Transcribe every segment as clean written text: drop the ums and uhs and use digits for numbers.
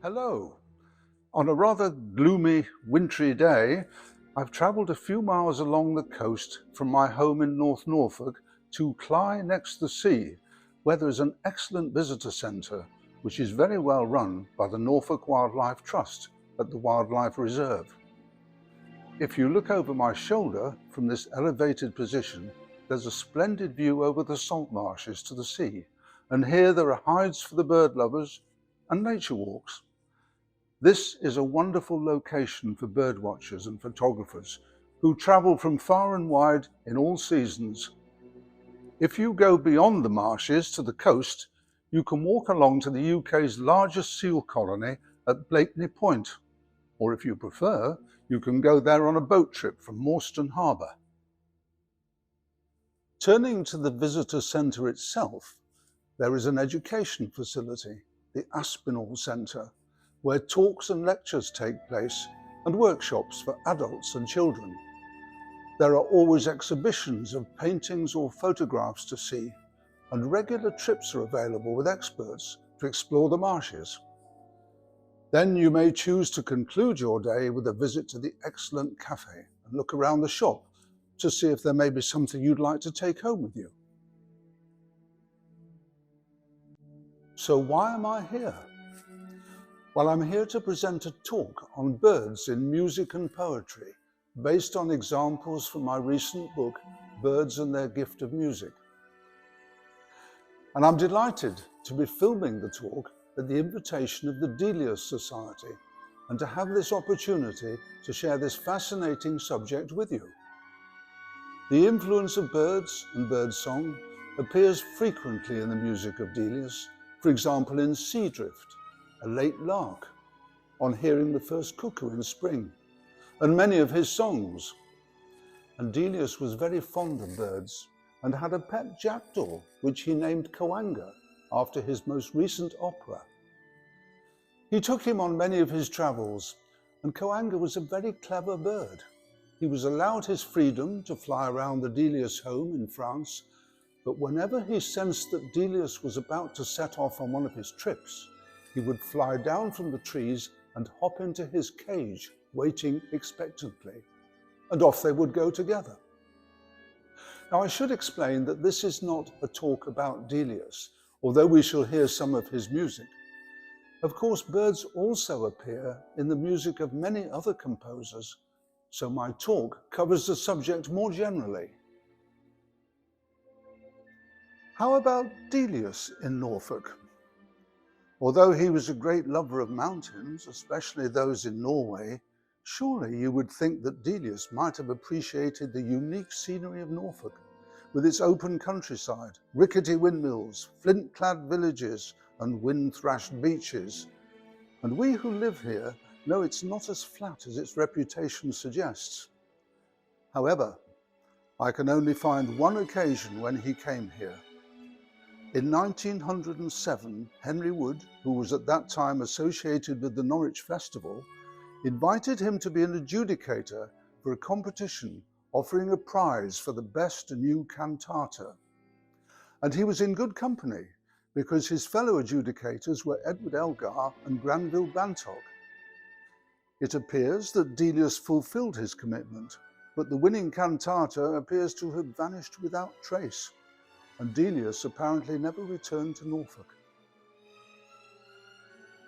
Hello. On a rather gloomy, wintry day, I've travelled a few miles along the coast from my home in North Norfolk to Cley next the sea, where there is an excellent visitor centre, which is very well run by the Norfolk Wildlife Trust at the Wildlife Reserve. If you look over my shoulder from this elevated position, there's a splendid view over the salt marshes to the sea, and here there are hides for the bird lovers and nature walks. This is a wonderful location for bird watchers and photographers who travel from far and wide in all seasons. If you go beyond the marshes to the coast, you can walk along to the UK's largest seal colony at Blakeney Point, or if you prefer, you can go there on a boat trip from Morstan Harbour. Turning to the visitor centre itself, there is an education facility, the Aspinall Centre, where talks and lectures take place and workshops for adults and children. There are always exhibitions of paintings or photographs to see, and regular trips are available with experts to explore the marshes. Then you may choose to conclude your day with a visit to the excellent cafe and look around the shop to see if there may be something you'd like to take home with you. So why am I here? Well, I'm here to present a talk on birds in music and poetry, based on examples from my recent book, Birds and Their Gift of Music. And I'm delighted to be filming the talk at the invitation of the Delius Society, and to have this opportunity to share this fascinating subject with you. The influence of birds and birdsong appears frequently in the music of Delius, for example in Sea Drift, a late lark, on hearing the first cuckoo in spring, and many of his songs. And Delius was very fond of birds and had a pet jackdaw, which he named Coanga, after his most recent opera. He took him on many of his travels, and Coanga was a very clever bird. He was allowed his freedom to fly around the Delius home in France, but whenever he sensed that Delius was about to set off on one of his trips, he would fly down from the trees and hop into his cage, waiting expectantly, and off they would go together. Now, I should explain that this is not a talk about Delius, although we shall hear some of his music. Of course, birds also appear in the music of many other composers, so my talk covers the subject more generally. How about Delius in Norfolk? Although he was a great lover of mountains, especially those in Norway, surely you would think that Delius might have appreciated the unique scenery of Norfolk, with its open countryside, rickety windmills, flint-clad villages, and wind-thrashed beaches. And we who live here know it's not as flat as its reputation suggests. However, I can only find one occasion when he came here. In 1907, Henry Wood, who was at that time associated with the Norwich Festival, invited him to be an adjudicator for a competition offering a prize for the best new cantata. And he was in good company, because his fellow adjudicators were Edward Elgar and Granville Bantock. It appears that Delius fulfilled his commitment, but the winning cantata appears to have vanished without trace, and Delius apparently never returned to Norfolk.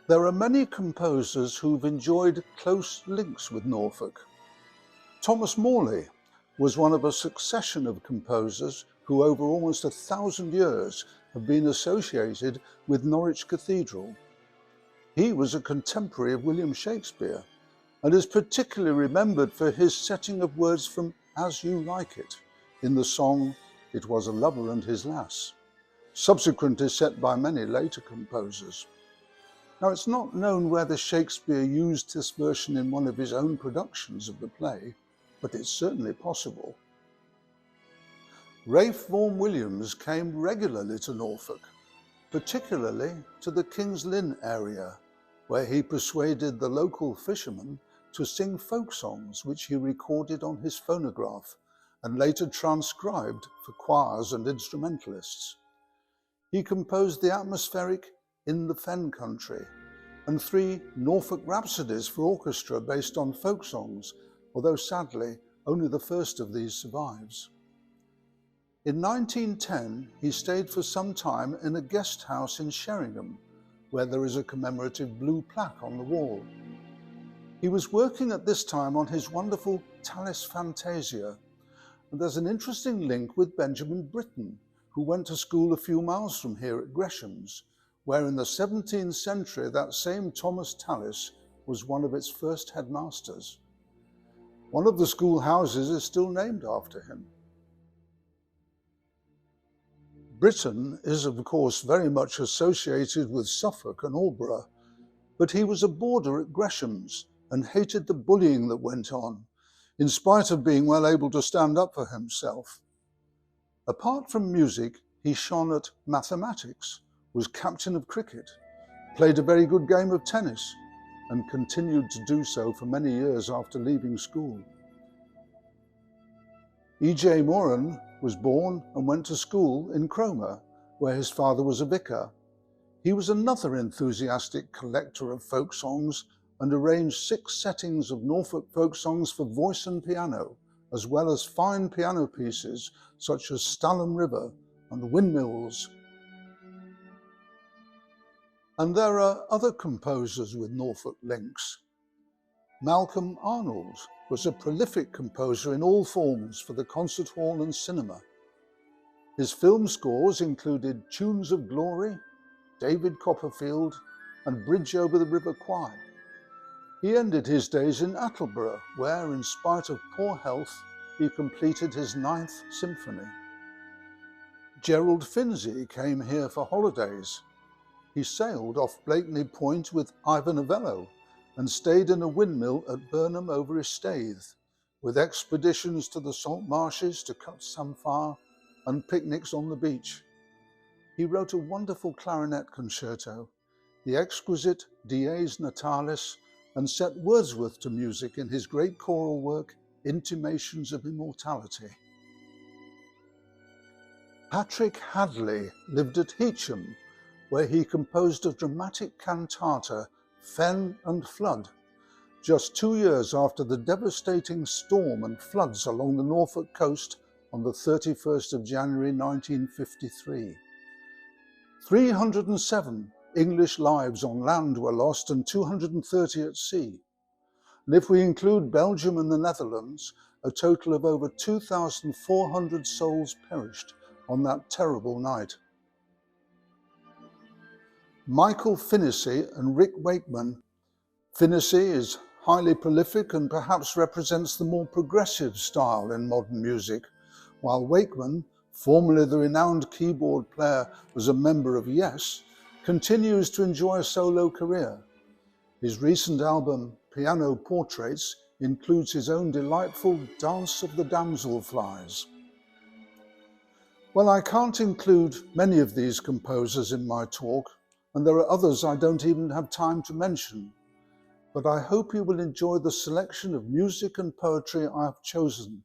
There are many composers who've enjoyed close links with Norfolk. Thomas Morley was one of a succession of composers who over almost 1,000 years have been associated with Norwich Cathedral. He was a contemporary of William Shakespeare and is particularly remembered for his setting of words from As You Like It in the song It Was a Lover and His Lass, subsequently set by many later composers. Now, it's not known whether Shakespeare used this version in one of his own productions of the play, but it's certainly possible. Ralph Vaughan Williams came regularly to Norfolk, particularly to the King's Lynn area, where he persuaded the local fishermen to sing folk songs which he recorded on his phonograph and later transcribed for choirs and instrumentalists. He composed the atmospheric In the Fen Country, and 3 Norfolk Rhapsodies for orchestra based on folk songs, although sadly only the first of these survives. In 1910, he stayed for some time in a guest house in Sheringham, where there is a commemorative blue plaque on the wall. He was working at this time on his wonderful Tallis Fantasia, and there's an interesting link with Benjamin Britten, who went to school a few miles from here at Gresham's, where in the 17th century that same Thomas Tallis was one of its first headmasters. One of the school houses is still named after him. Britten is of course very much associated with Suffolk and Aldborough, but he was a boarder at Gresham's and hated the bullying that went on, in spite of being well able to stand up for himself. Apart from music, he shone at mathematics, was captain of cricket, played a very good game of tennis, and continued to do so for many years after leaving school. E.J. Moran was born and went to school in Cromer, where his father was a vicar. He was another enthusiastic collector of folk songs and arranged 6 settings of Norfolk folk songs for voice and piano, as well as fine piano pieces such as Stalham River and Windmills. And there are other composers with Norfolk links. Malcolm Arnold was a prolific composer in all forms for the concert hall and cinema. His film scores included Tunes of Glory, David Copperfield, and Bridge over the River Kwai. He ended his days in Attleborough, where, in spite of poor health, he completed his 9th symphony. Gerald Finzi came here for holidays. He sailed off Blakeney Point with Ivan Novello and stayed in a windmill at Burnham over Estaithe, with expeditions to the salt marshes to cut samphire and picnics on the beach. He wrote a wonderful clarinet concerto, the exquisite Dies Natalis, and set Wordsworth to music in his great choral work, Intimations of Immortality. Patrick Hadley lived at Heacham, where he composed a dramatic cantata, Fen and Flood, just 2 years after the devastating storm and floods along the Norfolk coast on the 31st of January 1953. 307 English lives on land were lost and 230 at sea. And if we include Belgium and the Netherlands, a total of over 2,400 souls perished on that terrible night. Michael Finnissy and Rick Wakeman. Finnissy is highly prolific and perhaps represents the more progressive style in modern music, while Wakeman, formerly the renowned keyboard player, was a member of Yes, continues to enjoy a solo career. His recent album, Piano Portraits, includes his own delightful Dance of the Damselflies. Well, I can't include many of these composers in my talk, and there are others I don't even have time to mention. But I hope you will enjoy the selection of music and poetry I have chosen.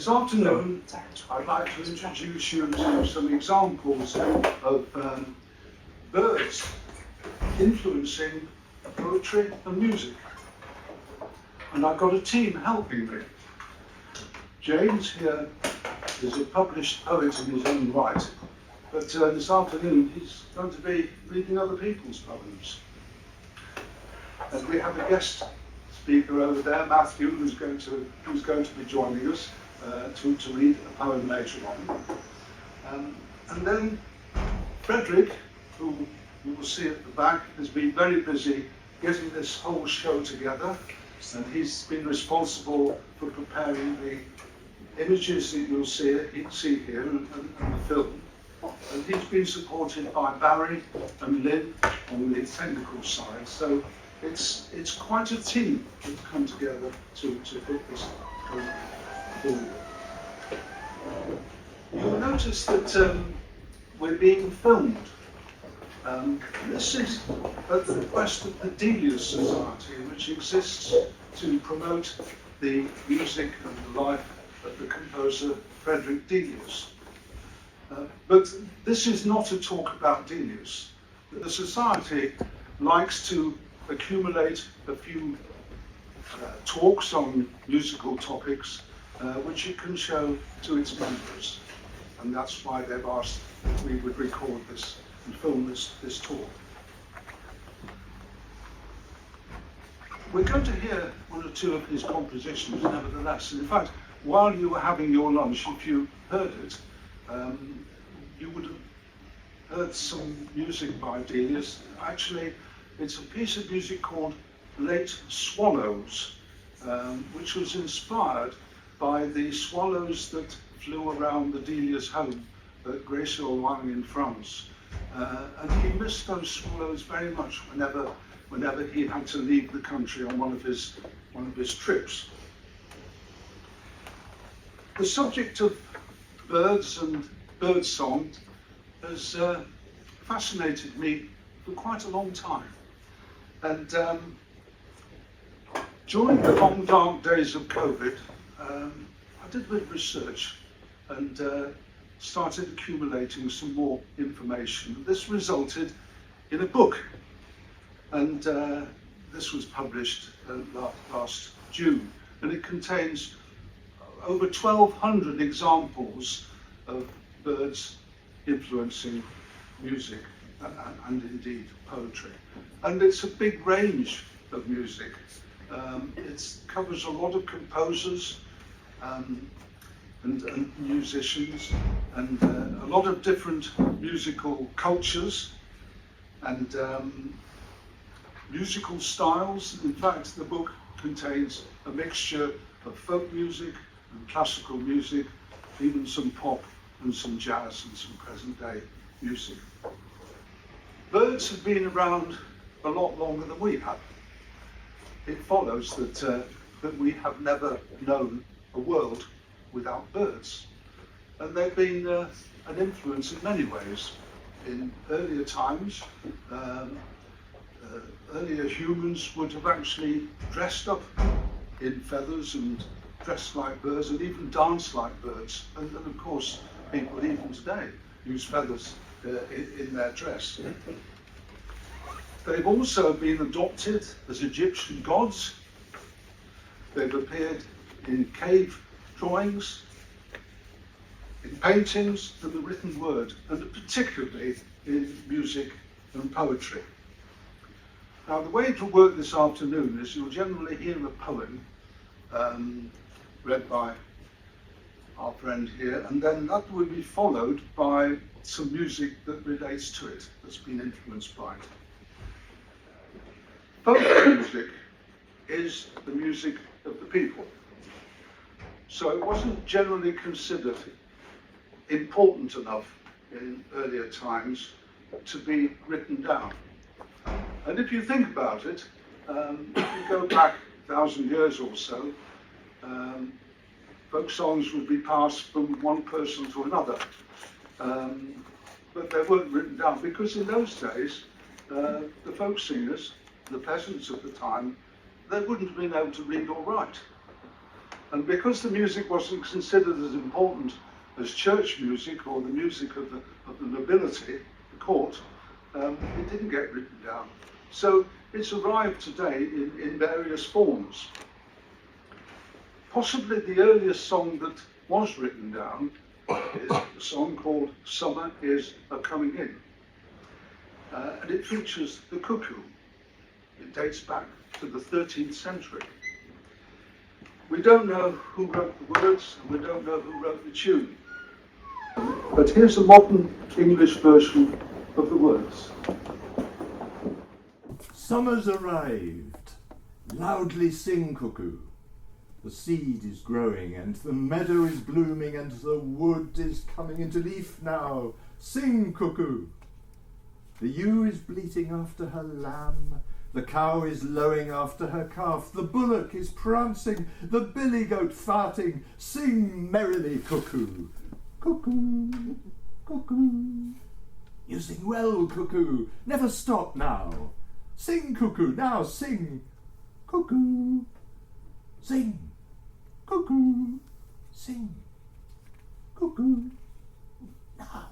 This afternoon, I'd like to introduce you to some examples of birds influencing poetry and music. And I've got a team helping me. James here is a published poet in his own right, but this afternoon he's going to be reading other people's poems. And we have a guest speaker over there, Matthew, who's going to be joining us to read a poem later on. And then Frederick, who you will see at the back, has been very busy getting this whole show together, and he's been responsible for preparing the images that you'll see here and the film. And he's been supported by Barry and Lynn on the technical side. So it's quite a team that's come together to put this forward. You'll notice that we're being filmed. This is at the request of the Delius Society, which exists to promote the music and the life of the composer Frederick Delius. But this is not a talk about Delius. The Society likes to accumulate a few talks on musical topics which it can show to its members. And that's why they've asked that we would record this and film this talk. We're going to hear one or two of his compositions nevertheless. And in fact, while you were having your lunch, if you heard it, you would have heard some music by Delius. Actually, it's a piece of music called Late Swallows, which was inspired by the swallows that flew around the Delius home at Grey-sur-Loing in France. And he missed those swallows very much whenever he had to leave the country on one of his trips. The subject of birds and birdsong has fascinated me for quite a long time. And during the long dark days of COVID, I did a bit of research and started accumulating some more information. This resulted in a book, and this was published last June, and it contains over 1,200 examples of birds influencing music and indeed poetry. And it's a big range of music. It covers a lot of composers and musicians, and a lot of different musical cultures and musical styles. In fact, the book contains a mixture of folk music and classical music, even some pop and some jazz and some present day music. Birds have been around a lot longer than we have. It follows that we have never known a world without birds. And they've been an influence in many ways. In earlier times, earlier humans would have actually dressed up in feathers and dressed like birds and even danced like birds. And of course, people even today use feathers in their dress. They've also been adopted as Egyptian gods. They've appeared in cave drawings, in paintings, and the written word, and particularly in music and poetry. Now, the way it will work this afternoon is you'll generally hear a poem read by our friend here, and then that will be followed by some music that relates to it, that's been influenced by it. Folk music is the music of the people. So it wasn't generally considered important enough in earlier times to be written down. And if you think about it, if you go back 1,000 years or so, folk songs would be passed from one person to another. But they weren't written down because in those days, the folk singers, the peasants of the time, they wouldn't have been able to read or write. And because the music wasn't considered as important as church music or the music of the nobility, the court, it didn't get written down. So it's arrived today in various forms. Possibly the earliest song that was written down is a song called Summer Is A-Coming In. And it features the cuckoo. It dates back to the 13th century. We don't know who wrote the words, and we don't know who wrote the tune. But here's a modern English version of the words. Summer's arrived. Loudly sing, cuckoo. The seed is growing, and the meadow is blooming, and the wood is coming into leaf now. Sing, cuckoo. The ewe is bleating after her lamb. The cow is lowing after her calf. The bullock is prancing. The billy goat farting. Sing merrily, cuckoo. Cuckoo, cuckoo. You sing well, cuckoo. Never stop now. Sing, cuckoo. Now sing. Cuckoo. Sing. Cuckoo. Sing. Cuckoo. Now.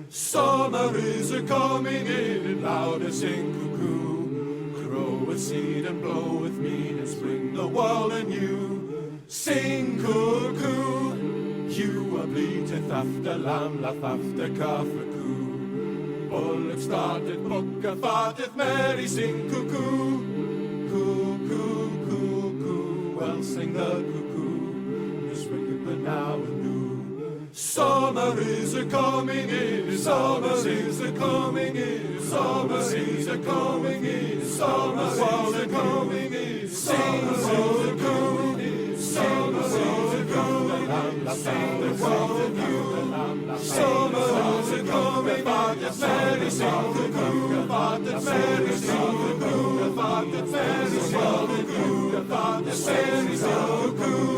Summer is a-coming in, louder sing cuckoo. Crow with seed and blow with me, and spring the world anew. Sing cuckoo, you a bleateth after lamb, laugh after calf a coo. Bullock started, book a farteth, merry sing cuckoo. Cuckoo, cuckoo, well sing the cuckoo, this wicked but now anew. Summer is a-coming in, summer is a-coming in, summer is a-coming in, summer is a-coming in, summer is a-coming in, summer is a-coming in, sing the world anew. Summer is a-coming in, merry sing the cuckoo, merry sing the cuckoo, merry sing the cuckoo, merry sing the cuckoo.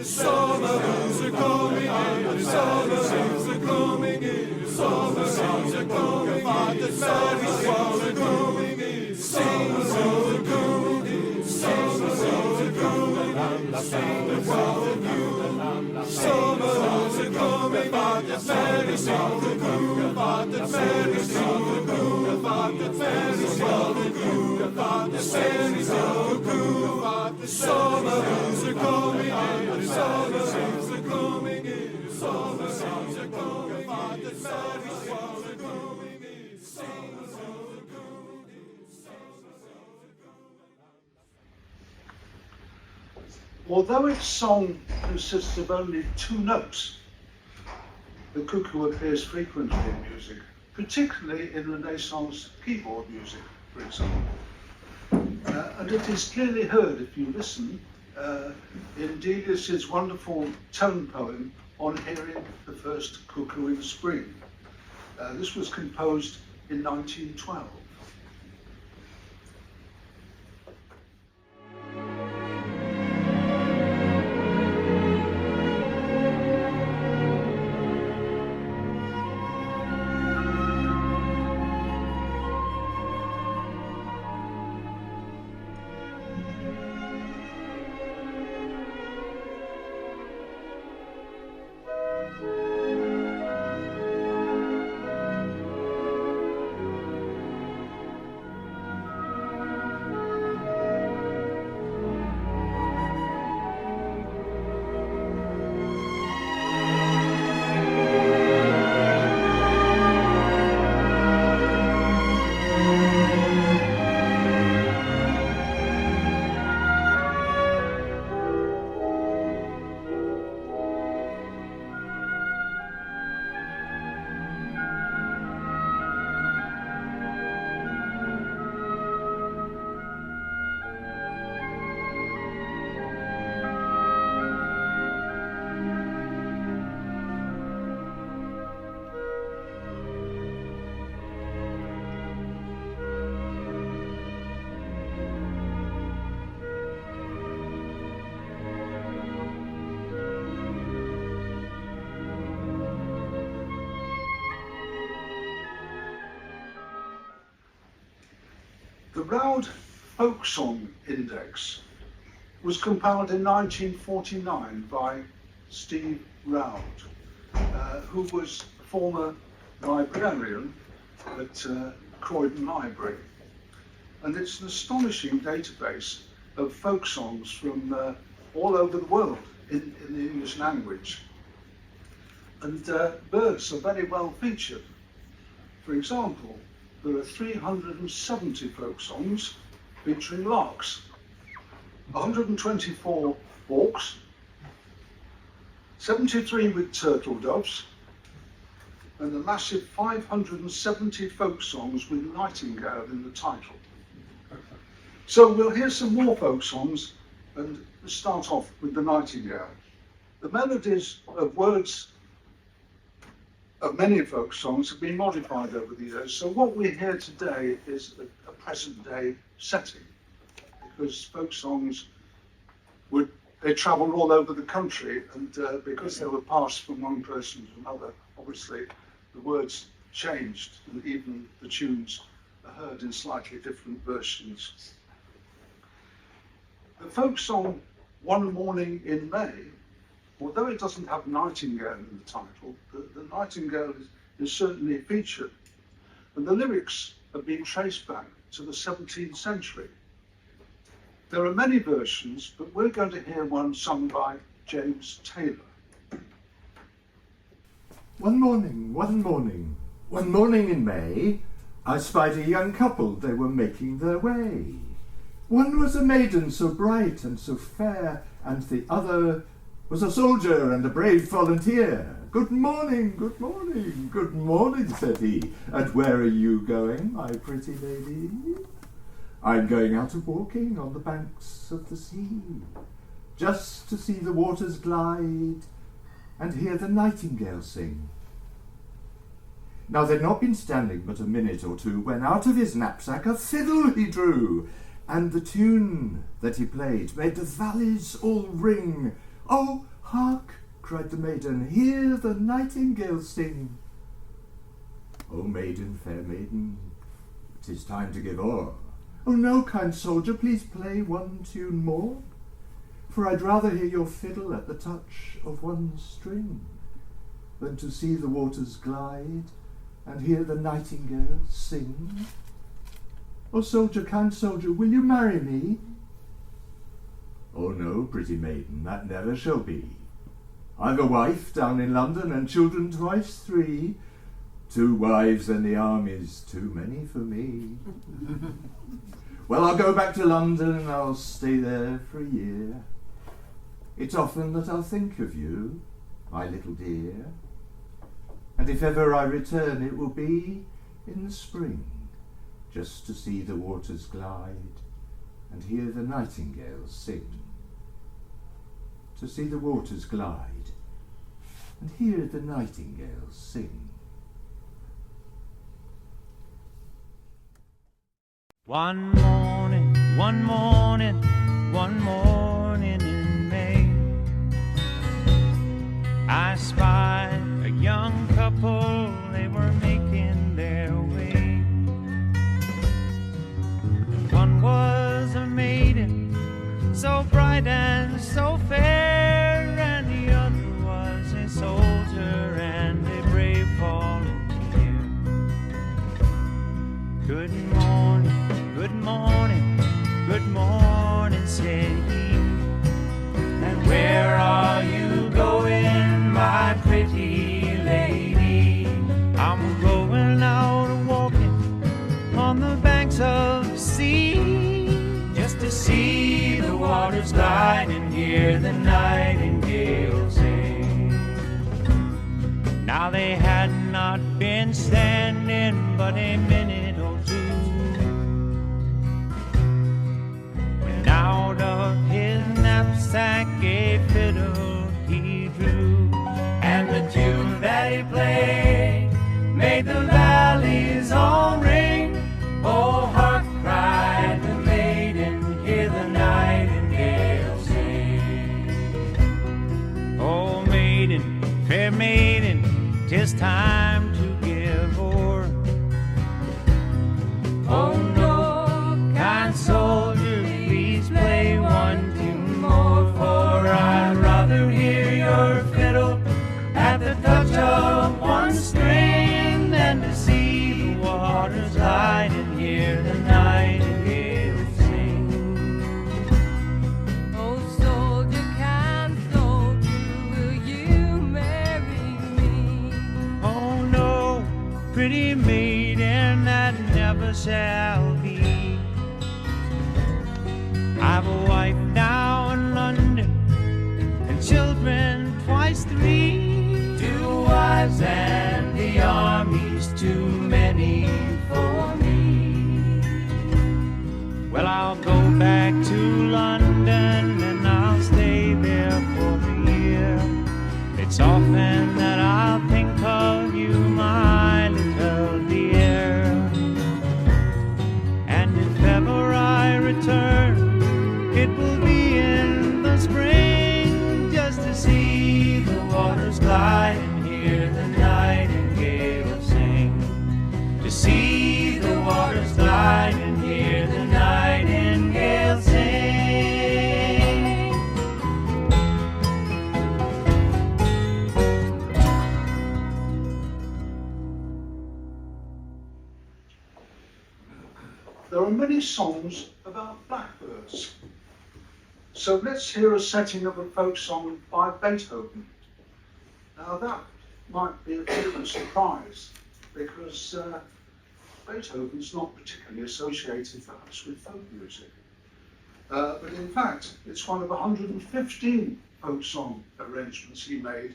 Summer is a-coming in, summer is a-coming in, summer is a-coming in, merry sing the cuckoo, sing the cuckoo, summer is a-coming, sing the world anew. Summer is a-coming in, merry sing the cuckoo, merry sing the cuckoo, merry sing the cuckoo, merry sing the cuckoo. Summer is a-coming in, summer is a-coming in, summer is a-coming in, merry sing the cuckoo, sing the cuckoo. Although its song consists of only 2 notes, the cuckoo appears frequently in music, particularly in Renaissance keyboard music, for example. And it is clearly heard, if you listen, in Delius's wonderful tone poem on hearing the first cuckoo in spring. This was composed in 1912. The Roud Folk Song Index was compiled in 1949 by Steve Roud, who was a former librarian at Croydon Library. And it's an astonishing database of folk songs from all over the world in the English language. And birds are very well featured. For example, there are 370 folk songs featuring larks, 124 hawks, 73 with turtle doves, and a massive 570 folk songs with nightingale in the title. So we'll hear some more folk songs and start off with the nightingale. The melodies of words of many folk songs have been modified over the years. So what we hear today is a present day setting, because folk songs they travelled all over the country, and because they were passed from one person to another, obviously the words changed and even the tunes are heard in slightly different versions. The folk song One Morning in May, although it doesn't have nightingale in the title, the nightingale is certainly featured. And the lyrics have been traced back to the 17th century. There are many versions, but we're going to hear one sung by James Taylor. One morning in May, I spied a young couple, they were making their way. One was a maiden so bright and so fair, and the other was a soldier and a brave volunteer. Good morning, good morning, good morning, said he. And where are you going, my pretty lady? I'm going out a walking on the banks of the sea, just to see the waters glide and hear the nightingale sing. Now they'd not been standing but a minute or two when out of his knapsack a fiddle he drew, and the tune that he played made the valleys all ring. Oh, hark, cried the maiden, hear the nightingale sing. O maiden, fair maiden, 'tis time to give o'er. Oh no, kind soldier, please play one tune more, for I'd rather hear your fiddle at the touch of one string than to see the waters glide and hear the nightingale sing. Oh soldier, kind soldier, will you marry me? Oh no, pretty maiden, that never shall be. I've a wife down in London and children twice three. 2 wives and the army's too many for me. Well, I'll go back to London and I'll stay there for a year. It's often that I'll think of you, my little dear. And if ever I return, it will be in the spring, just to see the waters glide and hear the nightingales sing. To see the waters glide and hear the nightingales sing. One morning in May, I spied a young couple, they were making their way. One was a maiden, so bright and so fair, and the other was a soldier and a brave volunteer. Good morning, good morning, good morning, said he. And where are you going, my pretty lady? I'm going out walking on the banks of the sea, just to see the waters glide and hear the nightingale sing. Now they had not been standing but a minute or two, when out of his knapsack a fiddle he drew, and the tune that he played made the valleys all ring. Oh, hark, cried the maiden, hear the nightingale sing. Oh, maiden, fair maiden, 'tis time to give o'er. pretty maiden that never shall be. I've a wife now in London and children twice three. 2 wives and the army's too many for me. Well, I'll go back to London and I'll stay there for a year. It's often that I'll think of you, my little dear. And if ever I return, it will be in the spring, just to see the waters glide and hear the nightingale sing. To see the waters glide and hear the nightingale sing. There are many songs about blackbirds. So let's hear a setting of a folk song by Beethoven. Now that might be a bit of a surprise because Beethoven's not particularly associated perhaps with folk music. But in fact, it's one of 115 folk song arrangements he made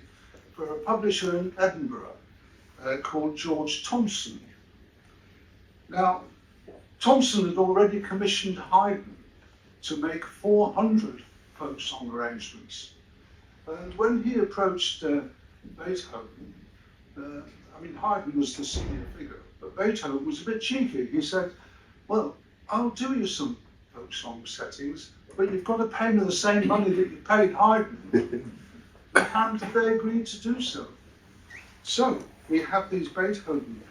for a publisher in Edinburgh called George Thomson. Now, Thomson had already commissioned Haydn to make 400 folk song arrangements. And when he approached Beethoven, Haydn was the senior figure, but Beethoven was a bit cheeky. He said, well, I'll do you some folk song settings, but you've got to pay me the same money that you paid Haydn. And they agreed to do so. So we have these Beethoven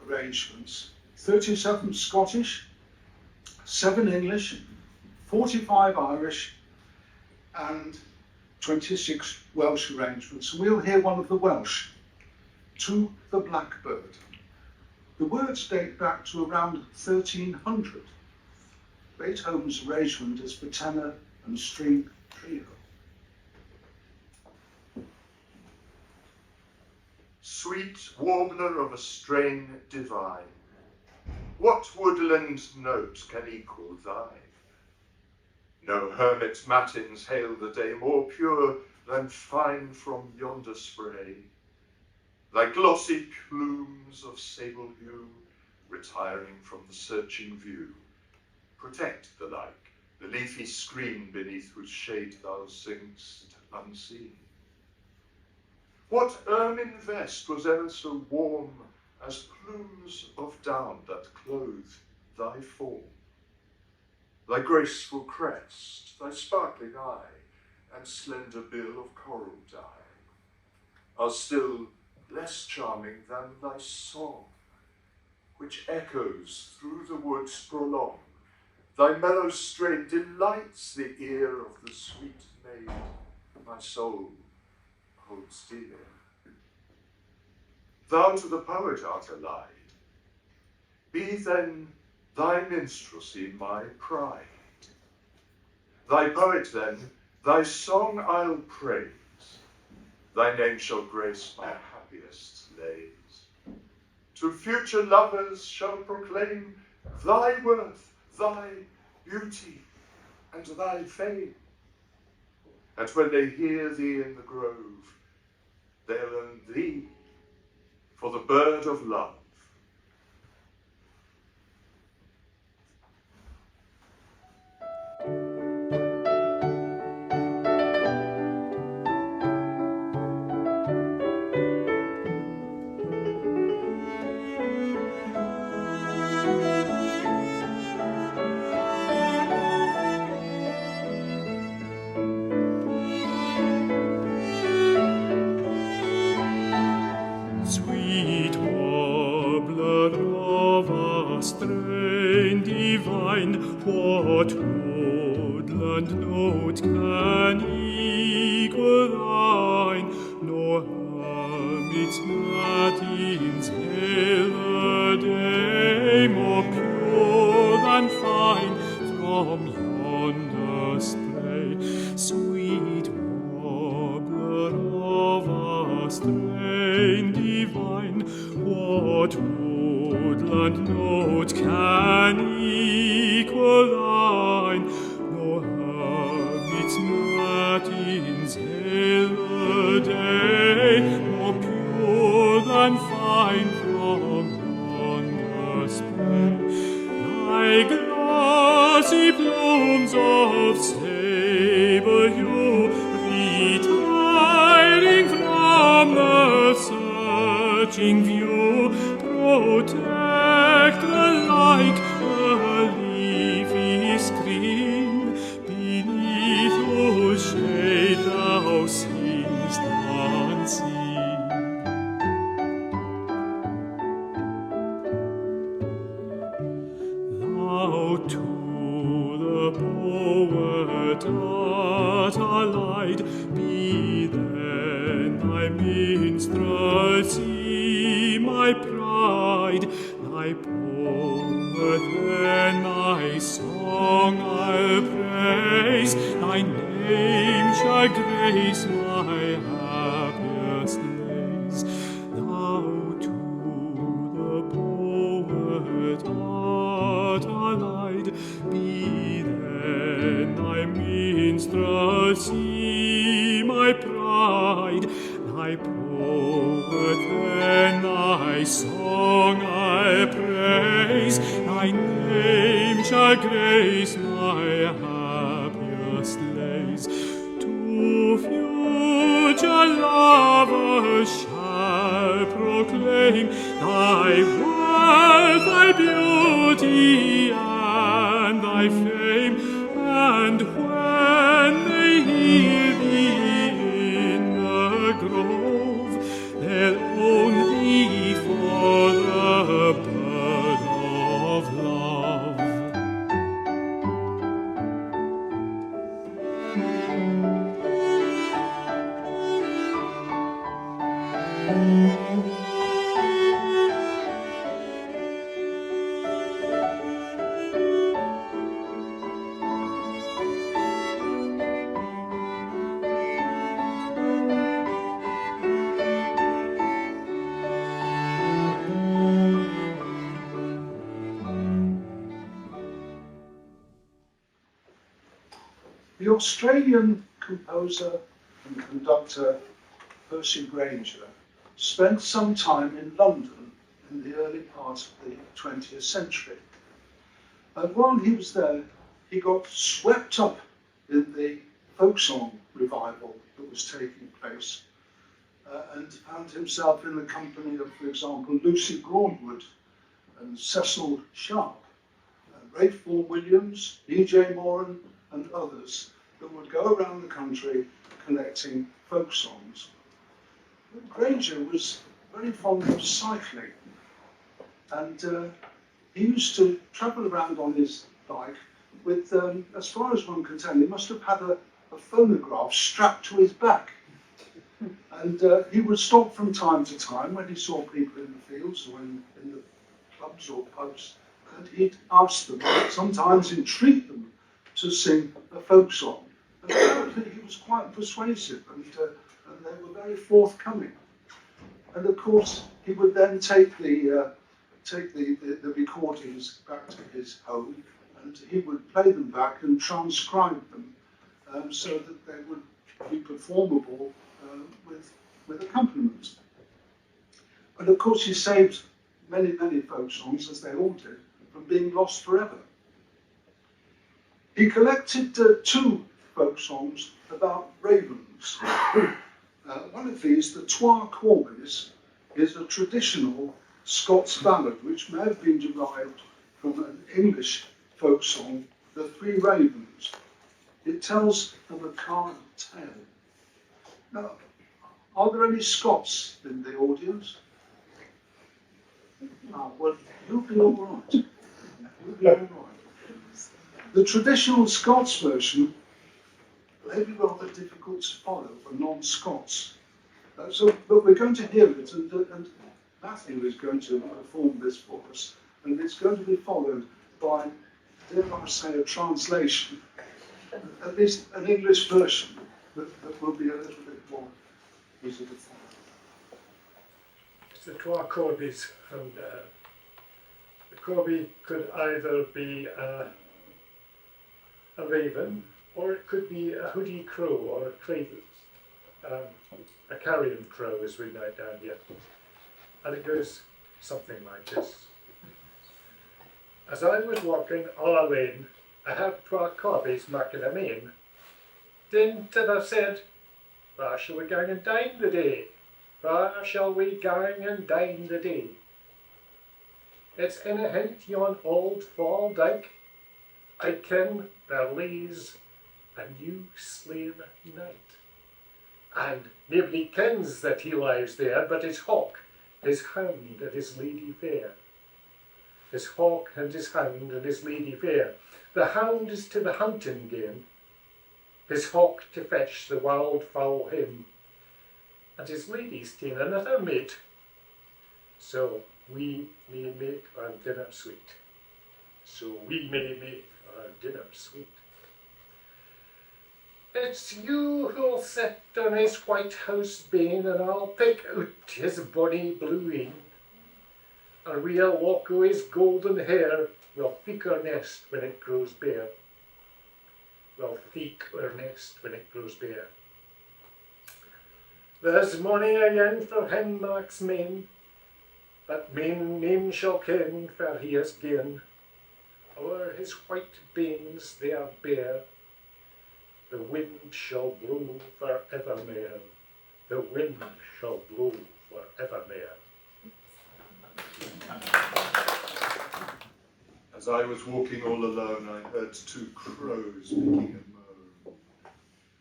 arrangements, 37 Scottish, 7 English, 45 Irish, and 26 Welsh arrangements. And we'll hear one of the Welsh, To the Blackbird. The words date back to around 1300. Beethoven's arrangement is for tenor and string trio. Sweet warbler of a strain divine, what woodland note can equal thine? No hermit matins hail the day more pure than fine from yonder spray. Thy glossy plumes of sable hue, retiring from the searching view, protect the like, the leafy screen beneath whose shade thou sing'st unseen. What ermine vest was ever so warm as plumes of down that clothe thy form? Thy graceful crest, thy sparkling eye, and slender bill of coral dye are still less charming than thy song, which echoes through the woods prolonged. Thy mellow strain delights the ear of the sweet maid my soul holds dear. Thou to the poet art allied, be then thy minstrelsy my pride. Thy poet then, thy song I'll praise, thy name shall grace my happiest lays. To future lovers shall proclaim thy worth, thy beauty, and thy fame. And when they hear thee in the grove, they'll own thee for the bird of love. Sweet warbler of a strain divine, what woodland note can equal thine? No hermit's matins hail the day more pure than fine from yonder stray. Sweet warbler of a strain divine, Not woodland note can equal thine, nor hermit's matins hail the day, more pure than fine from yonder spray. Thy glossy plumes of sable hue, retiring from the searching view, protect alike the leafy screen, beneath whose shade thou seem'st unseen. Thou to the poet art allied, be then thy minstrelsy my pride, thy poet then thy song I'll praise, thy name shall grace my happiest days. Thou to the poet art allied, be then thy minstrelsy my pride, thy poet then thy song I praise, thy name shall grace my happiest days. To future lovers shall proclaim thy worth, thy beauty, and thy fame, and when they hear thee in the grove, they'll own thee for the bird of love. The Australian composer and conductor Percy Grainger spent some time in London in the early part of the 20th century. And while he was there, he got swept up in the folk song revival that was taking place and found himself in the company of, for example, Lucy Broadwood and Cecil Sharp, Ralph Vaughan Williams, E.J. Moran, and others that would go around the country collecting folk songs. But Grainger was very fond of cycling, and he used to travel around on his bike with, as far as one can tell, he must have had a phonograph strapped to his back. And he would stop from time to time when he saw people in the fields or in the clubs or pubs, and he'd ask them, sometimes entreat them, to sing a folk song. And apparently he was quite persuasive, and they were very forthcoming. And of course, he would then take the recordings back to his home, and he would play them back and transcribe them so that they would be performable with accompaniment. And of course, he saved many, many folk songs, as they all did, from being lost forever. He collected two folk songs about ravens. One of these, the Twa Corbies, is a traditional Scots ballad which may have been derived from an English folk song, The Three Ravens. It tells of a carnal tale. Now, are there any Scots in the audience? Well, you'll be all right. You'll be all right. The traditional Scots version may be rather difficult to follow for non-Scots. But we're going to hear it, and Matthew is going to perform this for us, and it's going to be followed by, dare I say, a translation, at least an English version that will be a little bit more easy to follow. the twa corbies, and the corby could either be a raven, or it could be a hoodie crow or a cradle, a carrion crow as we know down here. And it goes something like this. As I was walking all alone, I had twa corbies making a main. Then I said, where shall we gang and dine the day? Where shall we gang and dine the day? It's in a hint yon old fall dyke. I ken there lays a new slain knight. And nobody kens that he lies there but his hawk, his hound and his lady fair. His hawk and his hound and his lady fair. The hound is to the hunting game, his hawk to fetch the wild fowl him, and his lady's ta'en another mate, so we may make our dinner sweet. So we may make our dinner sweet. It's you who'll sit on his white house bane, and I'll pick out his bonny blue een, and we'll walk o' his golden hair. We'll feek our nest when it grows bare. We'll feek our nest when it grows bare. There's money again for him, Max Main, but main name shall ken where he has gien. O'er his white banes they are bare. The wind shall blow for evermore. The wind shall blow for evermore. As I was walking all alone, I heard two crows making a moan.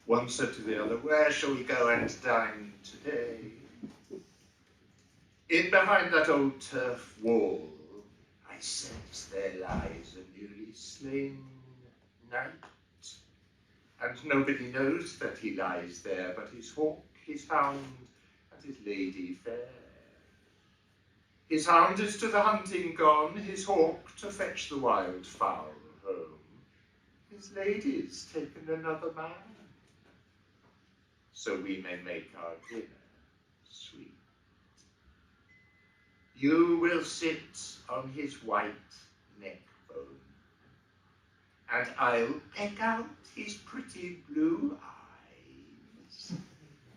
One said to the other, where shall we go and dine today? In behind that old turf wall, I sense there lies a newly slain knight. And nobody knows that he lies there but his hawk, his hound, and his lady fair. His hound is to the hunting gone, his hawk to fetch the wild fowl home. His lady's taken another man, so we may make our dinner sweet. You will sit on his white neck bone, and I'll peck out his pretty blue eyes.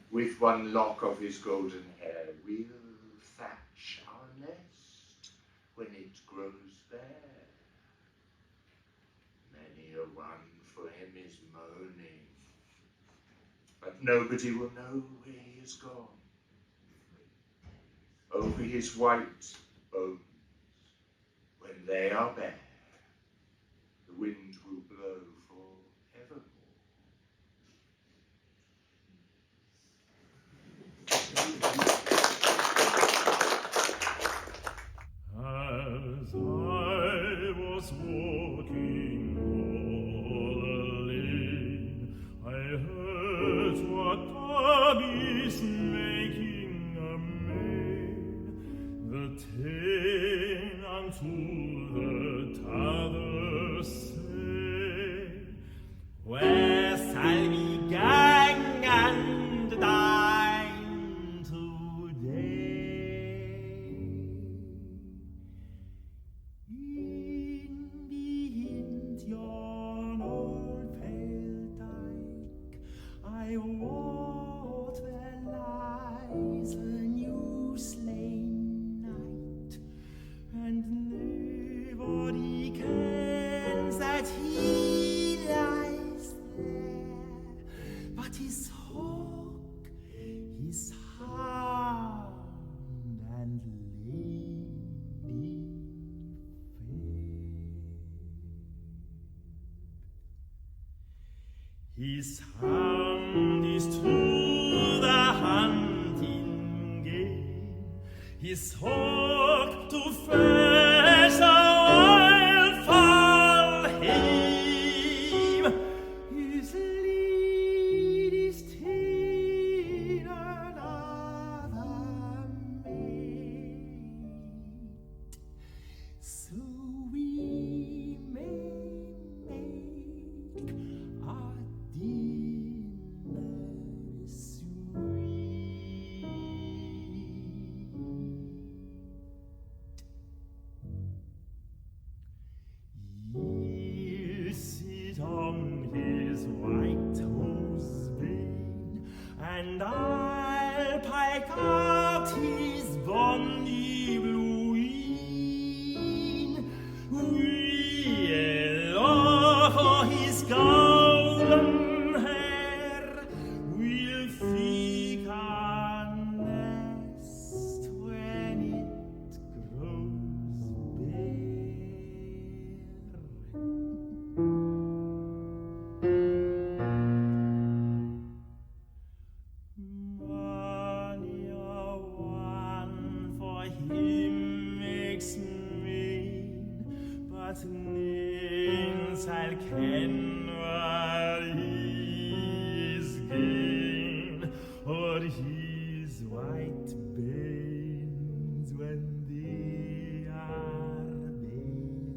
With one lock of his golden hair, we'll thatch our nest when it grows bare. Many a one for him is moaning, but nobody will know where he is gone. Over his white bones, when they are bare, the wind will blow for As I was walking all alone, I heard what Tommy's making a main. The tane unto the t'other say, where shall we gang and dine today? In behind yon old pale dyke, I wot there lies a new slain knight, and nobody kens that he lies there, but his hawk, his hound, and lady his hound is to the hunting game, his hawk to fetch the wild fowl him, his lady's ta'en another maid, so we may make our dinner sweet. dat ingen zal kende hvor he's gone, or his white bones when they are bare.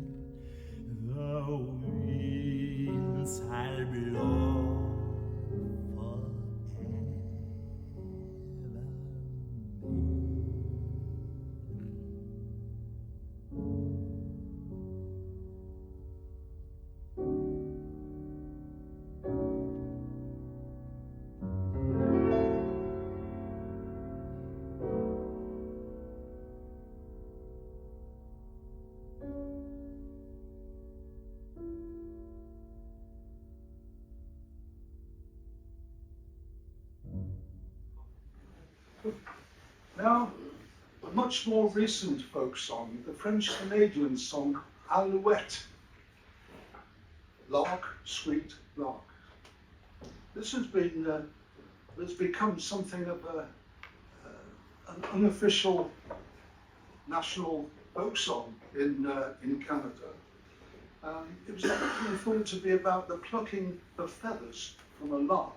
The winds shall blow Now, a much more recent folk song, the French-Canadian song Alouette. Lark, sweet lark. This has become something of an unofficial national folk song in Canada. It was actually thought to be about the plucking of feathers from a lark.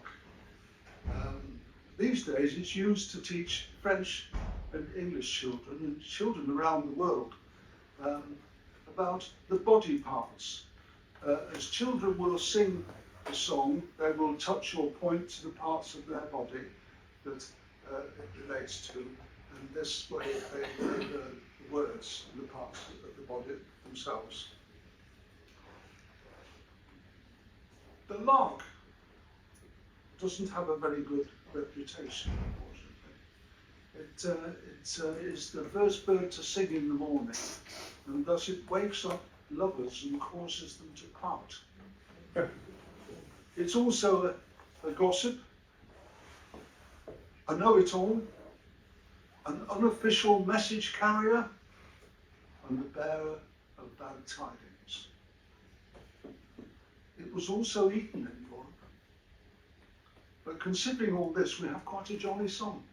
These days it's used to teach French and English children and children around the world about the body parts. As children will sing the song, they will touch or point to the parts of their body that it relates to, and this way they learn the words and the parts of the body themselves. The lark doesn't have a very good reputation, unfortunately. It is the first bird to sing in the morning, and thus it wakes up lovers and causes them to part. It's also a gossip, a know-it-all, an unofficial message carrier, and the bearer of bad tidings. It was also eaten in Europe. But considering all this, we have quite a jolly song.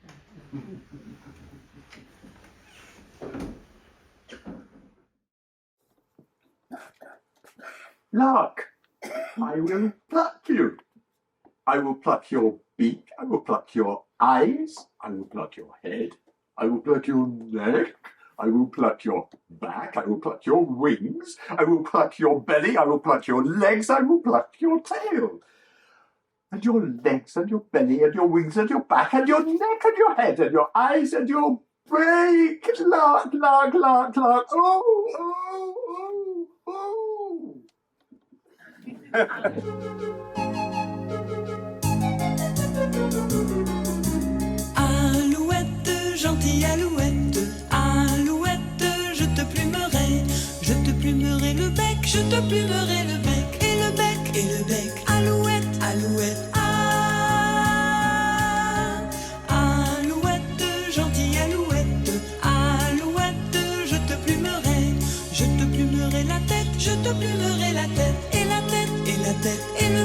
Lark, I will pluck you. I will pluck your beak. I will pluck your eyes. I will pluck your head. I will pluck your neck. I will pluck your back. I will pluck your wings. I will pluck your belly. I will pluck your legs. I will pluck your tail. And your legs and your belly and your wings and your back and your neck and your head and your eyes and your beak. Lark, lark, lark, lark. Oh, oh, oh, oh. Alouette, gentille alouette, alouette, je te plumerai le bec, je te plumerai le bec, et le bec, et le bec, alouette, alouette, ah, alouette, gentille alouette, alouette, je te plumerai la tête, je te plumerai la tête, et la tête, et la tête, et le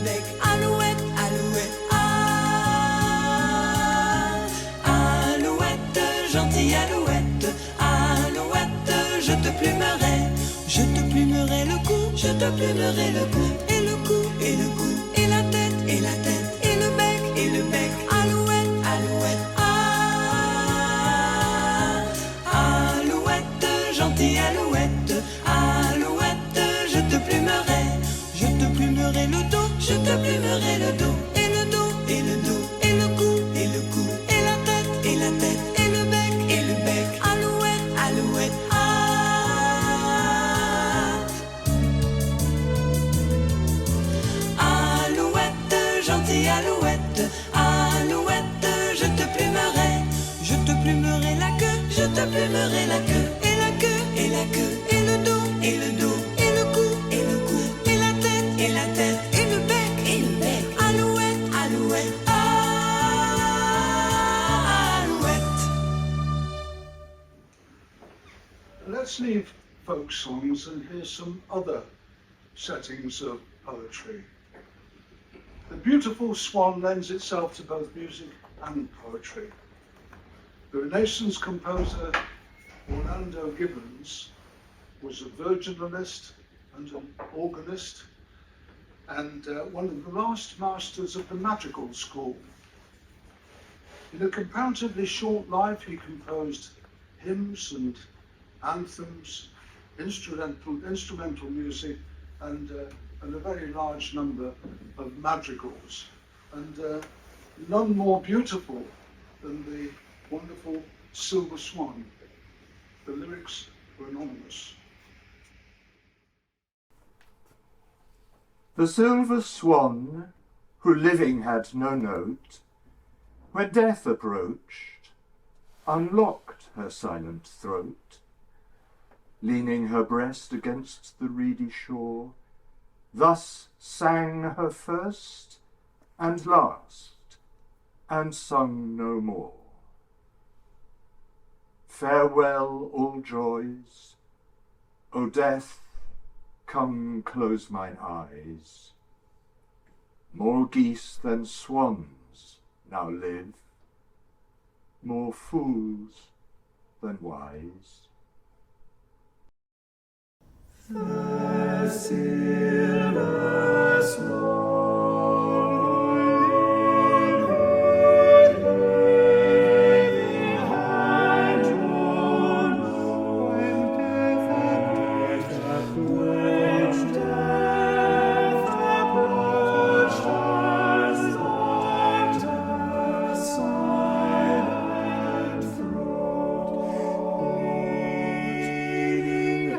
bec, alouette, alouette, ah, alouette, gentille alouette, alouette, je te plumerai le cou, je te plumerai le cou, et le cou, et le cou, et la tête, et la tête, et le bec, alouette, alouette, ah, alouette, gentille alouette, alouette, je te plumerai le dos, je te plumerai le dos, et le dos, et le dos, et le cou, et le cou, et la tête, et la tête, et le bec, alouette, alouette, ah, alouette, gentille alouette, alouette, je te plumerai la queue, je te plumerai la queue, et la queue, et la queue, et le dos, et le dos, et le cou, et le cou, et la tête, et la tête, et le bec, alouette, alouette, alouette. Let's leave folk songs and hear some other settings of poetry. The beautiful swan lends itself to both music and poetry. The Renaissance composer Orlando Gibbons was a virginalist and an organist, and one of the last masters of the madrigal school. In a comparatively short life, he composed hymns and anthems, instrumental music, and a very large number of madrigals, and none more beautiful than the wonderful Silver Swan. The lyrics were anonymous. The silver swan, who living had no note, when death approached, unlocked her silent throat, leaning her breast against the reedy shore, thus sang her first and last, and sung no more. Farewell, all joys, O death, come close mine eyes. More geese than swans now live, more fools than wise. The silver swan, living had drawn, when death approached us, locked her silent throat, leading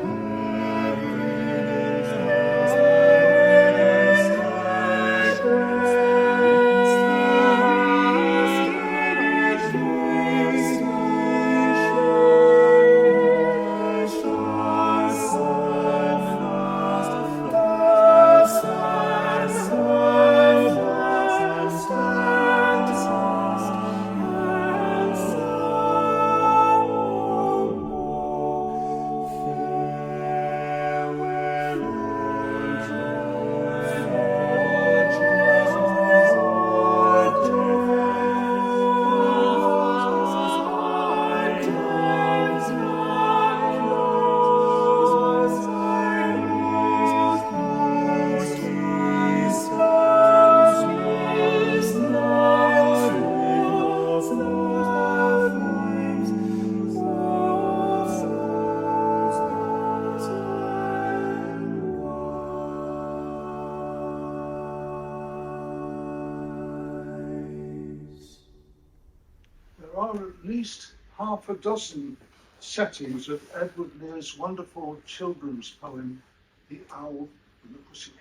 There are at least half a dozen settings of Edward Lear's wonderful children's poem, The Owl and the Pussycat.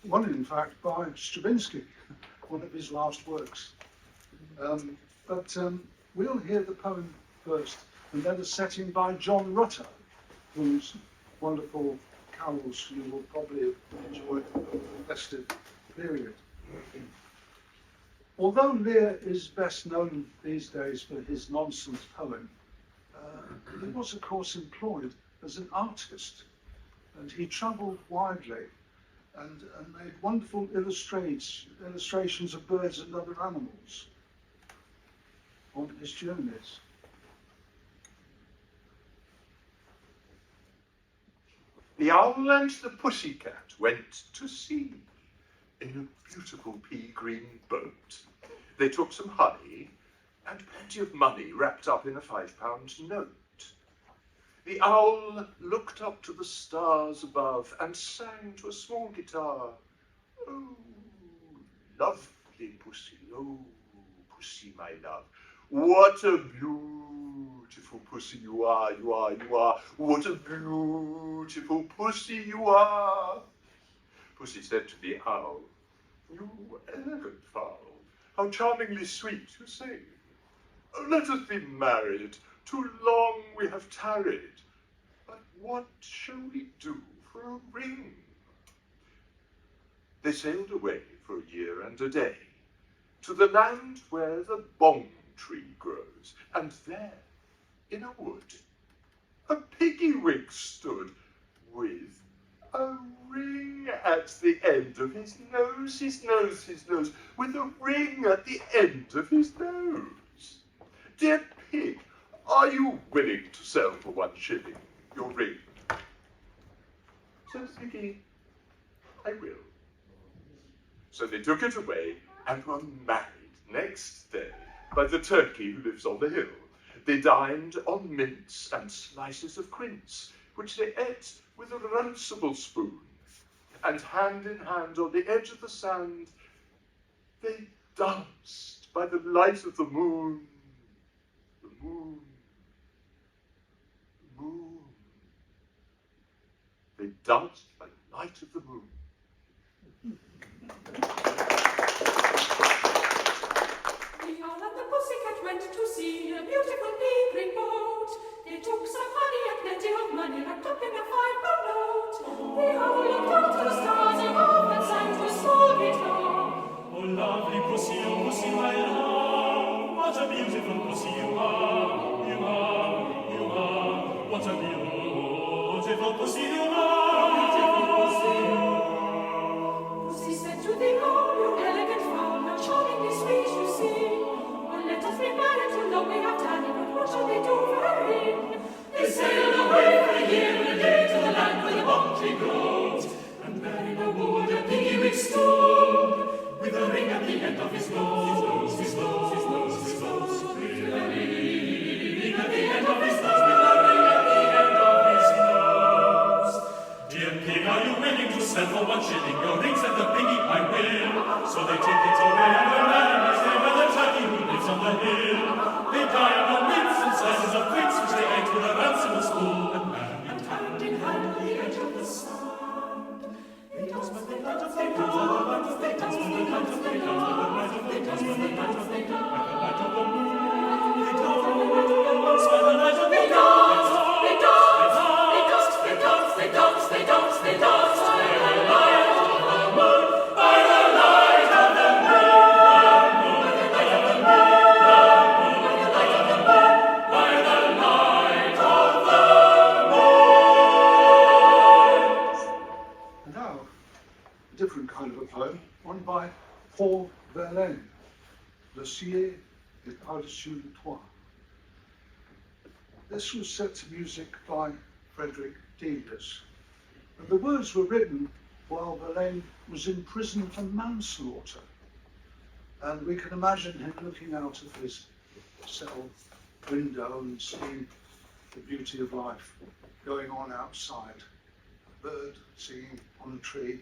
One, in fact, by Stravinsky, one of his last works. But we'll hear the poem first, and then a setting by John Rutter, whose wonderful carols you will probably enjoy over the festive period. Although Lear is best known these days for his nonsense poem, he was, of course, employed as an artist, and he travelled widely and made wonderful illustrations of birds and other animals on his journeys. The owl and the pussycat went to sea in a beautiful pea-green boat. They took some honey and plenty of money wrapped up in a £5 note. The owl looked up to the stars above and sang to a small guitar. Oh, lovely pussy, oh, pussy, my love. What a beautiful pussy you are, you are, you are. What a beautiful pussy you are. Pussy said to the owl, you elegant fowl, how charmingly sweet you sing. Oh, let us be married, too long we have tarried. But what shall we do for a ring? They sailed away for a year and a day, to the land where the bong tree grows, and there, in a wood, a piggy-wig stood, with a ring at the end of his nose, his nose, his nose, with a ring at the end of his nose. Dear pig, are you willing to sell for 1 shilling? your ring. Said Piggy, I will. So they took it away and were married next day by the turkey who lives on the hill. They dined on mince and slices of quince, which they ate with a runcible spoon. And hand in hand on the edge of the sand, they danced by the light of the moon. The moon. The moon. They danced by the light of the moon. Leon and the pussycat went to see a beautiful pea-green boat. They took some honey and plenty of money wrapped up in a 5-pound note. The owl looked out to the stars above and sang to a small guitar. Oh, lovely pussy, oh, pussy, my love, what a beautiful pussy you are, you are, you are. What a beautiful pussy you are, beautiful pussy you are. Pussy said to the owl, you elegant fowl, how charmingly sweet you sing. Well, let us be married to love we have done, but what shall they do for a ring? They sailed away for a year and a day to the land where the palm tree grows, and there in a wood a piggy wig stood, with a ring at the end of his nose, his nose, his nose, his nose, with a ring at the end of his nose, with a ring at the end of his nose. Dear pig, are you willing to sell for 1 shilling your ring? Said the piggy, I will. So they took it away and were married next day by the turkey who lives on the hill. They dined on mince and slices of quince, which they ate with a rancid spoon, and hand in hand on the edge of the sand. They danced by the light of the moon, they danced by the light of the moon, they danced by the light of the moon, by the light of the moon, they danced by the light of the moon, they danced, they danced, they danced, they danced, they danced, they danced by the light of the moon, by the light of the moon, by the light of the moon, by the light of the moon, by the light of the moon. And now, a different kind of a poem, one by Paul Verlaine, Le ciel est par-dessus le toit. This was set to music by Frederick Delius, and the words were written while Verlaine was in prison for manslaughter. And we can imagine him looking out of his cell window and seeing the beauty of life going on outside, a bird singing on a tree.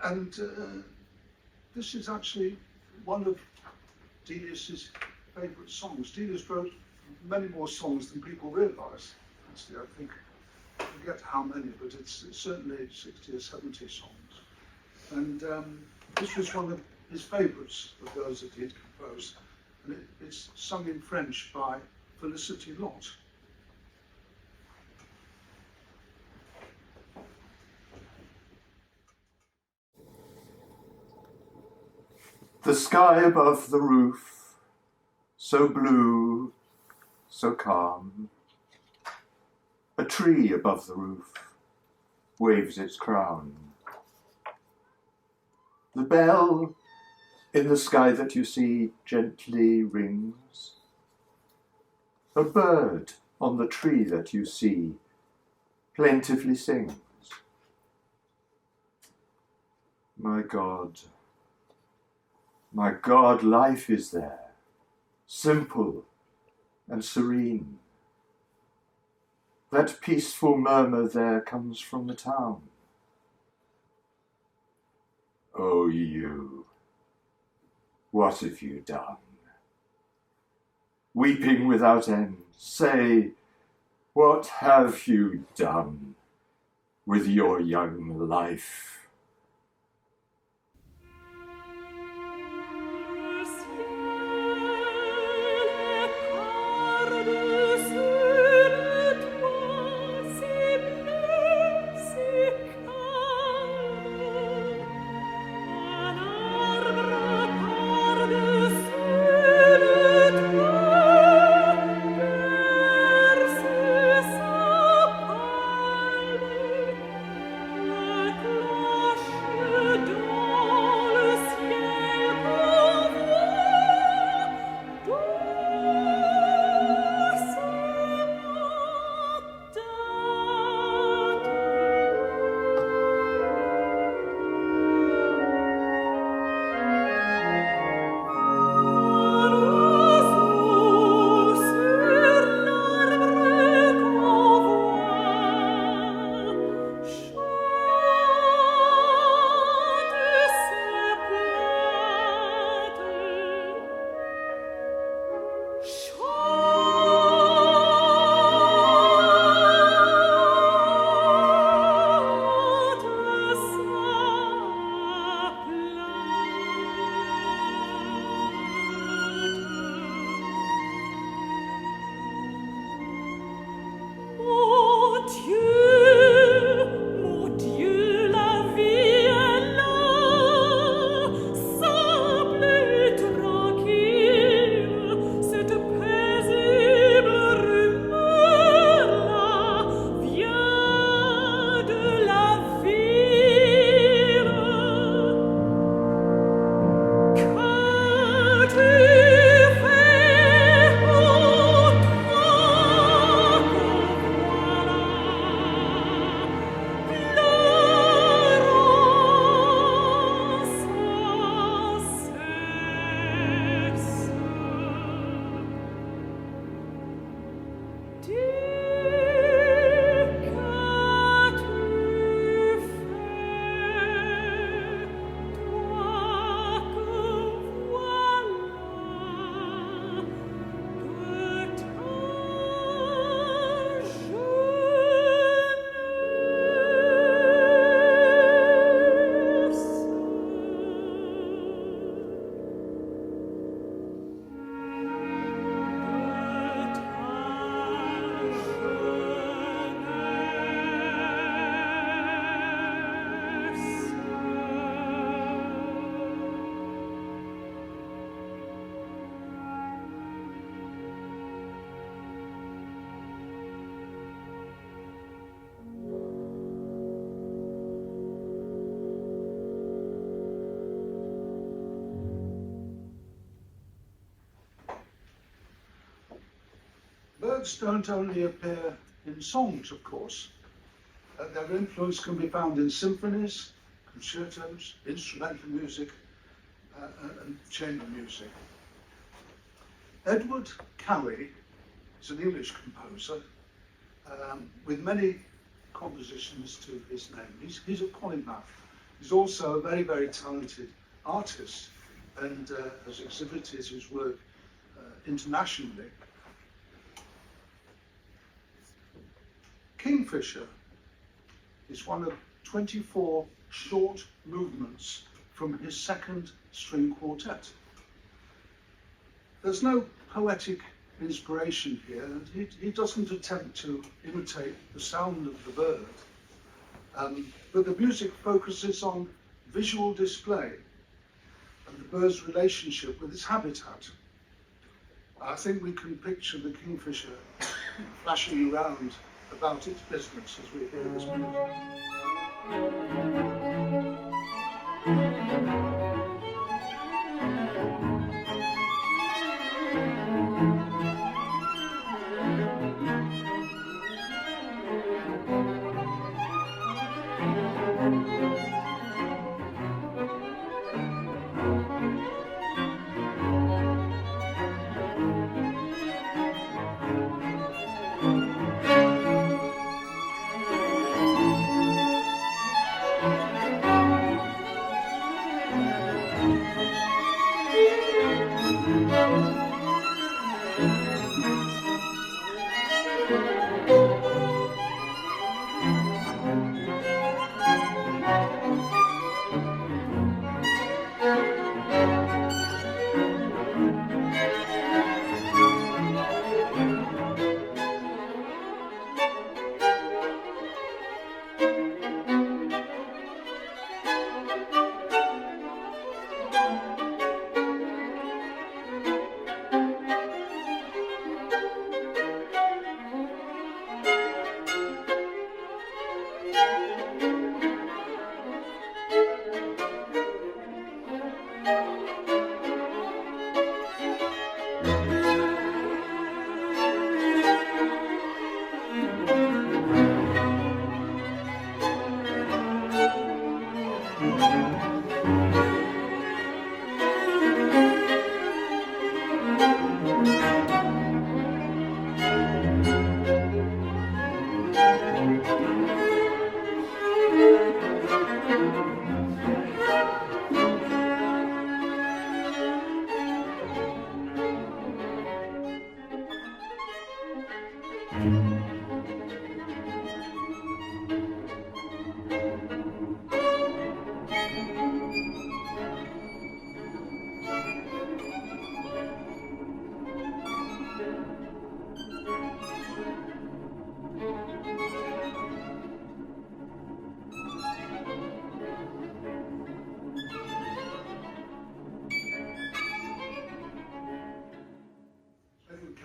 And this is actually one of Delius's favourite songs. Delius wrote many more songs than people realise. Actually, I think, I forget how many, but it's certainly 60 or 70 songs. And this was one of his favourites of those that he'd composed. And it's sung in French by Felicity Lott. The sky above the roof, so blue, so calm. A tree above the roof waves its crown. The bell in the sky that you see gently rings. A bird on the tree that you see plaintively sings. My God, life is there, simple and serene. That peaceful murmur there comes from the town. Oh, you, what have you done? Weeping without end, say, what have you done with your young life? Gloire mon Dieu, la vie est là, simple et tranquille, cette paisible rumeur-là vient de la ville. Que tu fais, ô toi, Birds don't only appear in songs, of course. Their influence can be found in symphonies, concertos, instrumental music, and chamber music. Edward Cley is an English composer with many compositions to his name. He's a polymath. He's also a very, very talented artist and has exhibited his work internationally. Kingfisher is one of 24 short movements from his second string quartet. There's no poetic inspiration here, and he doesn't attempt to imitate the sound of the bird, but the music focuses on visual display and the bird's relationship with its habitat. I think we can picture the kingfisher flashing around about its business as we hear this music.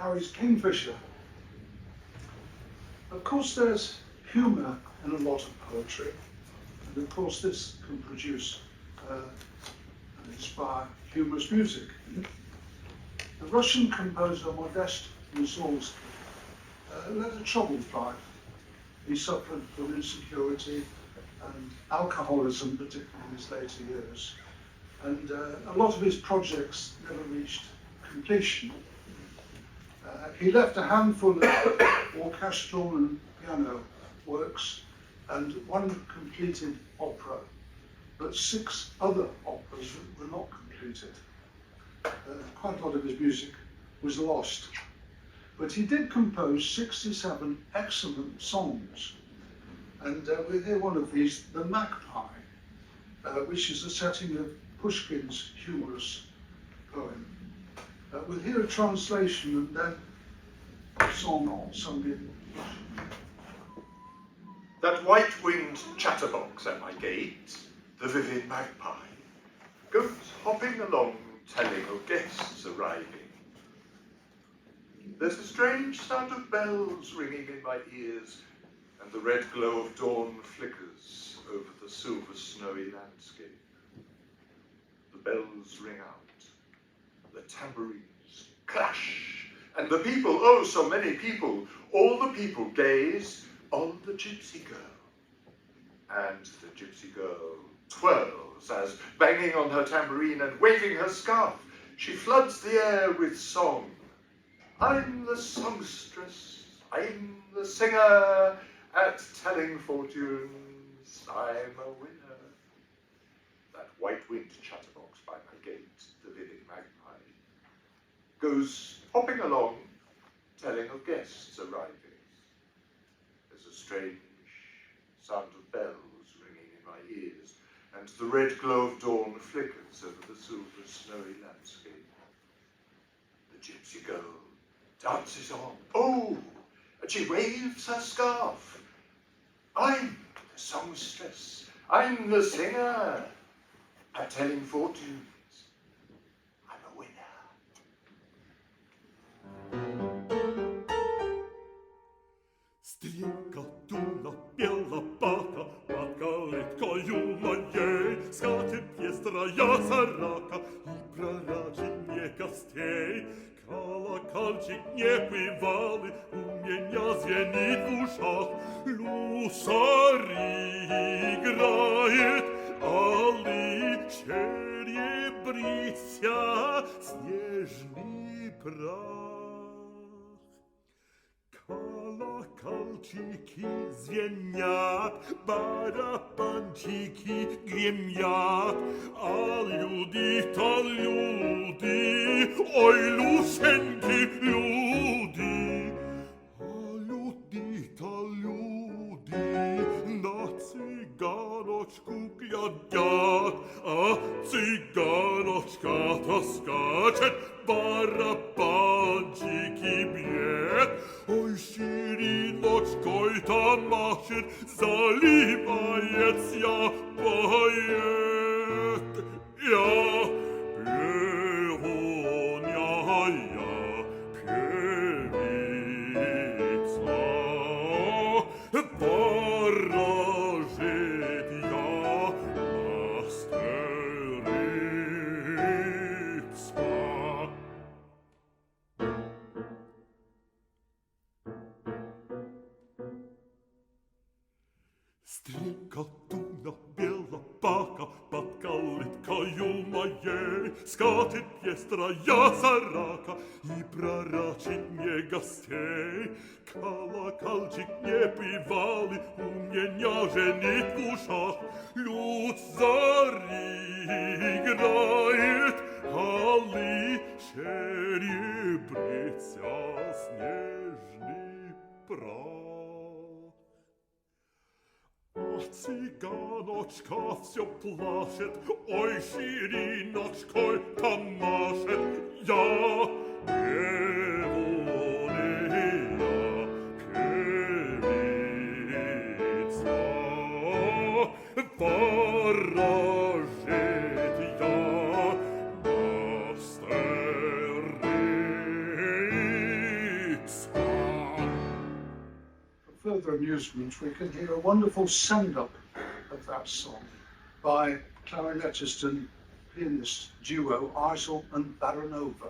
Harry's Kingfisher. Of course, there's humour in a lot of poetry, and of course this can produce and inspire humorous music. The Russian composer Modest Mussorgsky led a troubled life. He suffered from insecurity and alcoholism, particularly in his later years. And a lot of his projects never reached completion. He left a handful of orchestral and piano works and one completed opera, but 6 other operas were not completed. Quite a lot of his music was lost. But he did compose 67 excellent songs. And we'll hear one of these, The Magpie, which is a setting of Pushkin's humorous poem. We'll hear a translation and then a song sung in Russian. That white-winged chatterbox at my gate, the vivid magpie, goes hopping along telling of guests arriving. There's a strange sound of bells ringing in my ears, and the red glow of dawn flickers over the silver snowy landscape. The bells ring out, the tambourines clash, and the people, oh so many people, all the people gaze on the gypsy girl. And the gypsy girl twirls as, banging on her tambourine and waving her scarf, she floods the air with song. I'm the songstress, I'm the singer, at telling fortunes, I'm a winner. That white-winged chatterbox by my gate, the vivid magpie, goes hopping along, telling of guests arriving. There's a strange sound of bells ringing in my ears, and the red glow of dawn flickers over the silver snowy landscape. The gypsy girl dances on. Oh, and she waves her scarf. I'm the songstress. I'm the singer. At telling fortunes, I'm a winner. Стрекотуна пела бака, под калиткою моей скачет пестрая сорока и пророчит мне костей. Колокольчик небывалый у меня звенит в ушах, люсарь играет, алый черебрися снежный прах. Колокольчики звенят, барабанчики гремят, а люди-то люди, ой, Люсеньки, люди, а люди-то люди на цыганочку глядят, а цыганочка-то скачет, барабанчики бьет, ой, шириночкой-то машет, заливает, поет. Я певуняя певица, порожит я мастерица. Стрекотуна белобака под калиткою моей скачет пестрая сорока и пророчит мне гостей. Колокольчик небывалый у меня женит в ушах, люд зари играет, алый черебрится снежный прах. А цыганочка все плачет, ой, шириночкой-то машет. Я певуния певица, порожит я мастерица. further amusement, we can hear a wonderful send-up of that song by clarinetist and pianist duo Eisel and Baranova.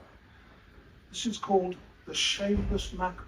This is called The Shameless Magpie.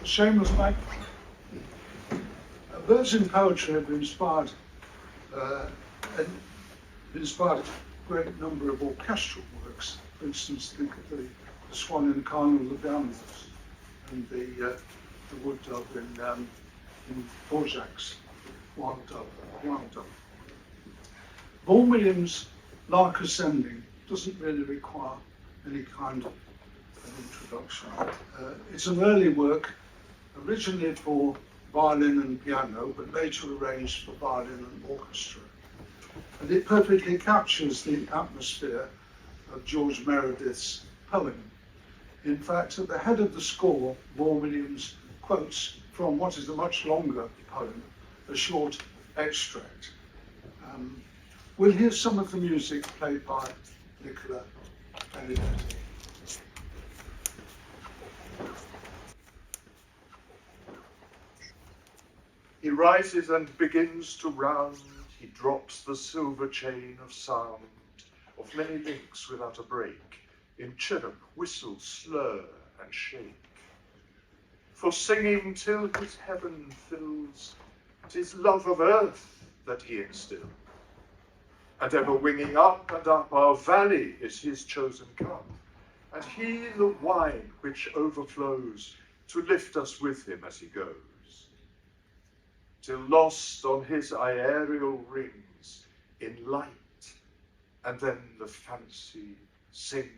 Shameless Magpie. Birds in poetry have inspired a great number of orchestral works. For instance, think of the Swan in the Carnival of the Downs and the wood dove in Dvořák's Wild Dove. Vaughan Williams' Lark Ascending doesn't really require any kind of an introduction. It's an early work, originally for violin and piano, but later arranged for violin and orchestra. And it perfectly captures the atmosphere of George Meredith's poem. In fact, at the head of the score, Vaughan Williams quotes from what is a much longer poem, a short extract. We'll hear some of the music played by Nicola Benedetti. He rises and begins to round, he drops the silver chain of sound, of many links without a break, in chirrup, whistle, slur, and shake. For singing till his heaven fills, 'Tis love of earth that he instilled, and ever winging up and up our valley is his chosen cup, and he the wine which overflows to lift us with him as he goes, till lost on his aerial rings in light, and then the fancy sings.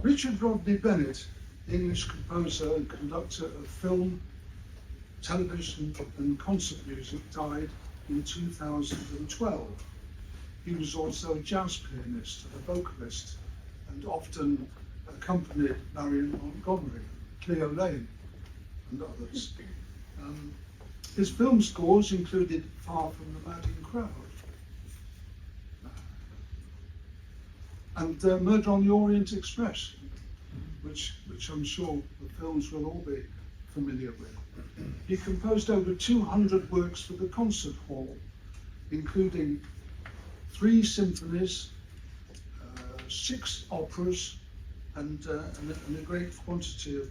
Richard Rodney Bennett, English composer and conductor of film, television and concert music, died in 2012. He was also a jazz pianist and a vocalist, and often accompanied Marion Montgomery, Cleo Lane, and others. His film scores included Far from the Madding Crowd and Murder on the Orient Express, which I'm sure the films will all be familiar with. He composed over 200 works for the concert hall, including 3 symphonies, 6 operas, and a great quantity of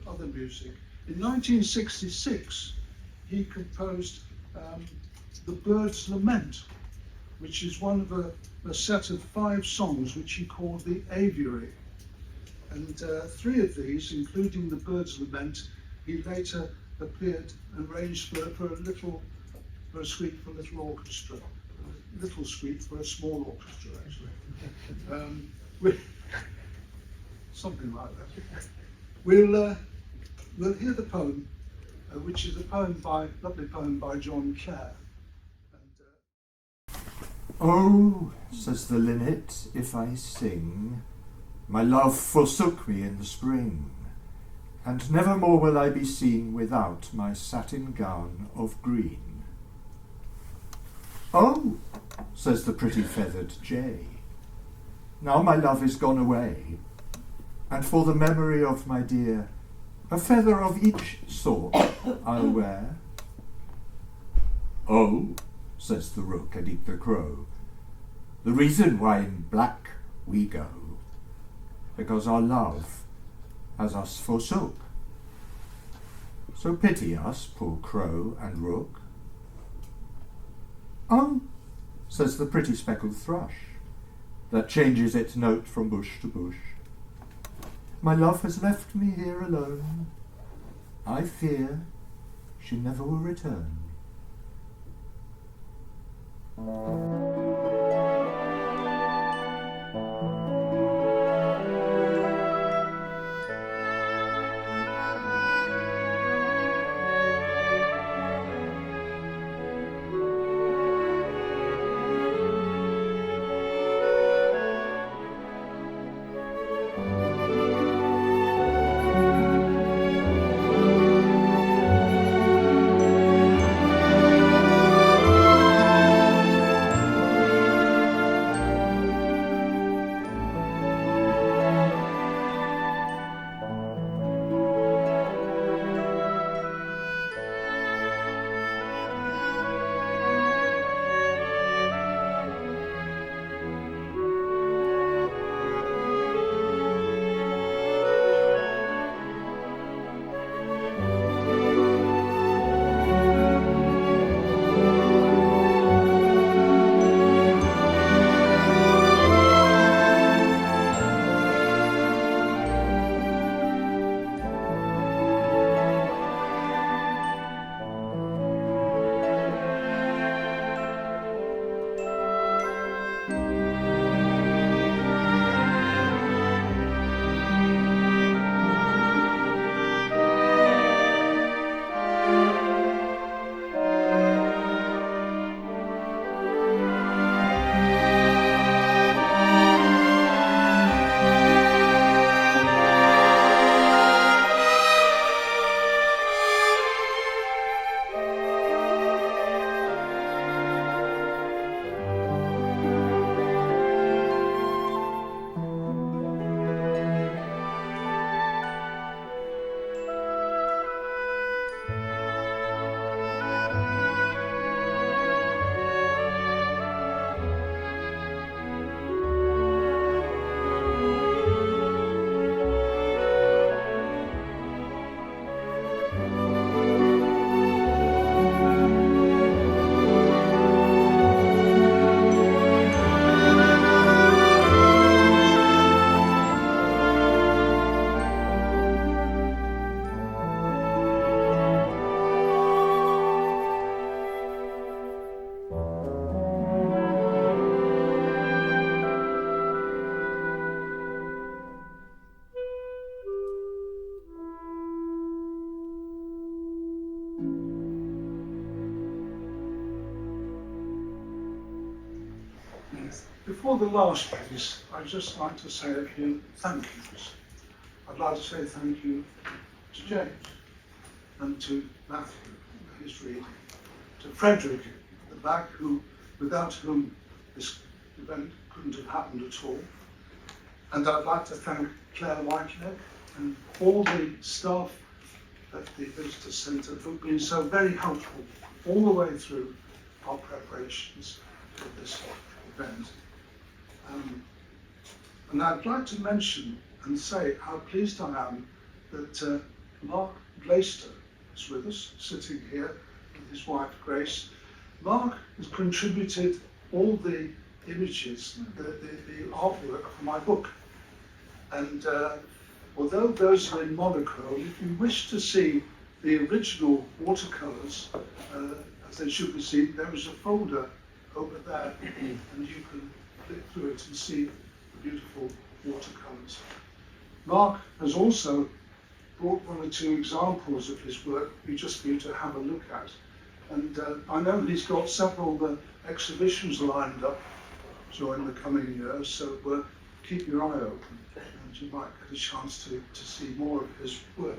other music. In 1966, he composed The Bird's Lament, which is one of a set of 5 songs which he called the Aviary. And 3 of these, including The Bird's Lament, he later appeared and arranged for a suite for a little orchestra, a little suite for a small orchestra, actually. something like that. We'll hear the poem, which is a lovely poem by John Clare. Oh, says the linnet, if I sing, my love forsook me in the spring, and never more will I be seen without my satin gown of green. Oh, says the pretty feathered jay, now my love is gone away, and for the memory of my dear, a feather of each sort I'll wear. Oh, says the rook and eke the crow, the reason why in black we go, because our love has us forsook. So pity us, poor crow and rook. Oh, says the pretty speckled thrush, that changes its note from bush to bush, my love has left me here alone. I fear she never will return. Before the last piece, I'd just like to say a few thank yous. I'd like to say thank you to James and to Matthew for his reading, to Frederick at the back, without whom this event couldn't have happened at all. And I'd like to thank Claire Whiteneck and all the staff at the Visitor Centre for being so very helpful all the way through our preparations for this event. And I'd like to mention and say how pleased I am that Mark Glaister is with us, sitting here with his wife Grace. Mark has contributed all the images, the artwork for my book. And although those are in monochrome, if you wish to see the original watercolours, as they should be seen, there is a folder over there, and you can flick through it and see the beautiful watercolours. Mark has also brought one or two examples of his work just for you to have a look at. And I know he's got several exhibitions lined up during the coming years, so keep your eye open and you might get a chance to see more of his work.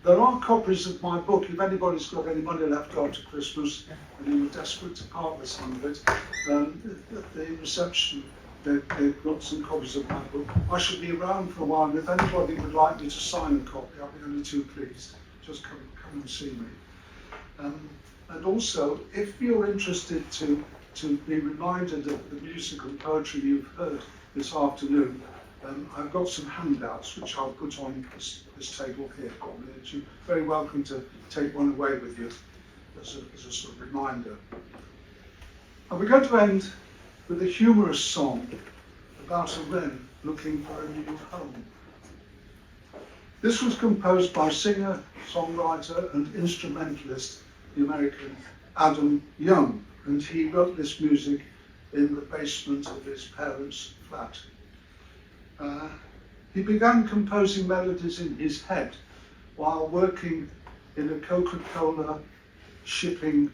There are copies of my book. If anybody's got any money left after Christmas and you were desperate to part with some of it, at the reception they've got some copies of my book. I shall be around for a while, and if anybody would like me to sign a copy, I'll be only too pleased. Just come and see me. And also, if you're interested to be reminded of the musical poetry you've heard this afternoon, I've got some handouts which I'll put on this table here. And you're very welcome to take one away with you as a sort of reminder. And we're going to end with a humorous song about a wren looking for a new home. This was composed by singer, songwriter and instrumentalist, the American Adam Young, and he wrote this music in the basement of his parents' flat. He began composing melodies in his head while working in a Coca-Cola shipping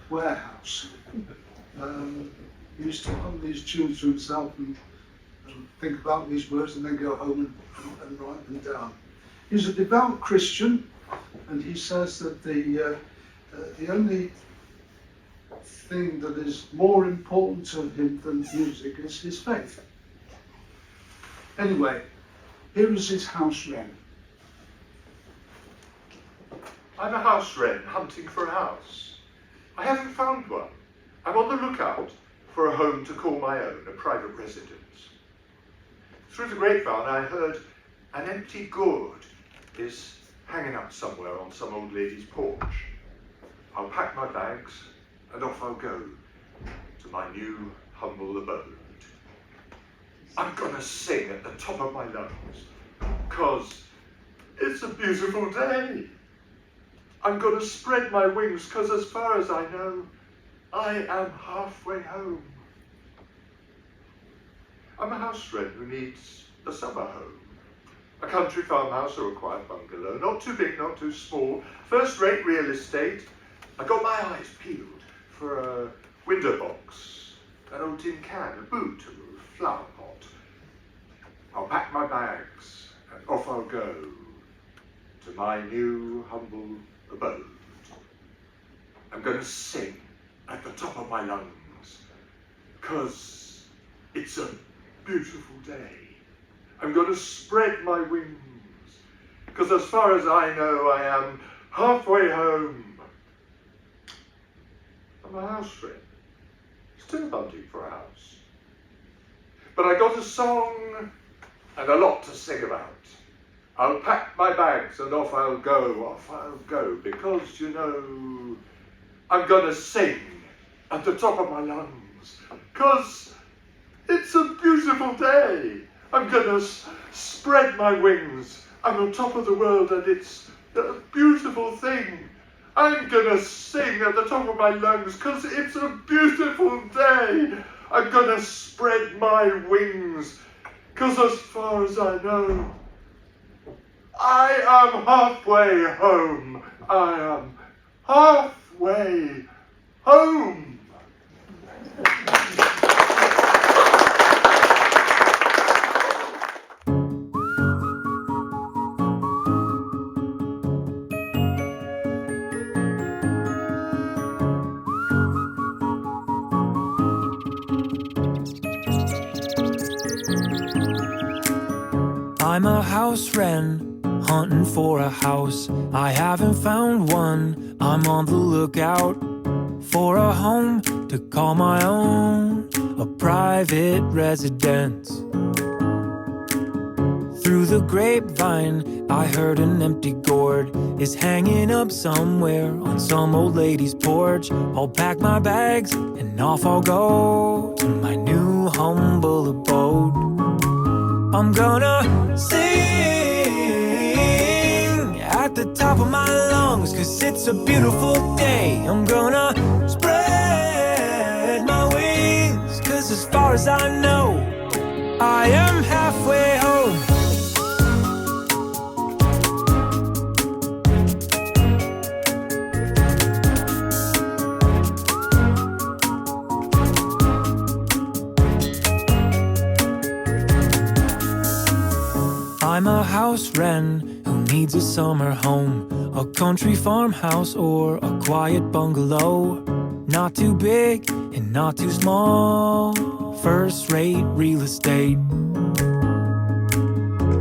warehouse. He used to hum these tunes to himself and think about these words and then go home and write them down. He's a devout Christian, and he says that the only thing that is more important to him than music is his faith. Anyway, here is his house wren. I'm a house wren hunting for a house. I haven't found one. I'm on the lookout for a home to call my own, a private residence. Through the grapevine I heard an empty gourd is hanging up somewhere on some old lady's porch. I'll pack my bags and off I'll go to my new humble abode. I'm gonna sing at the top of my lungs, 'cause it's a beautiful day. I'm gonna spread my wings, 'cause as far as I know, I am halfway home. I'm a house wren who needs a summer home. A country farmhouse or a quiet bungalow, not too big, not too small, first-rate real estate. I got my eyes peeled for a window box, an old tin can, a boot, a flower pot. I'll pack my bags and off I'll go to my new humble abode. I'm going to sing at the top of my lungs, 'cause it's a beautiful day. I'm going to spread my wings, 'cause as far as I know, I am halfway home. I'm a house wren, still hunting for a house. But I got a song and a lot to sing about. I'll pack my bags and off I'll go, because, you know, I'm gonna sing at the top of my lungs, 'cause it's a beautiful day. I'm gonna spread my wings. I'm on top of the world and it's a beautiful thing. I'm gonna sing at the top of my lungs, 'cause it's a beautiful day. I'm gonna spread my wings, 'cause as far as I know, I am halfway home. I am halfway home. I'm a house wren, hunting for a house. I haven't found one. I'm on the lookout for a home to call my own, a private residence. Through the grapevine, I heard an empty gourd is hanging up somewhere on some old lady's porch. I'll pack my bags and off I'll go to my new humble abode. I'm gonna sing at the top of my lungs, 'cause it's a beautiful day. I'm gonna spread my wings, 'cause as far far as I know, I am halfway home. I'm a house wren who needs a summer home, a country farmhouse or a quiet bungalow. Not too big and not too small, first-rate real estate.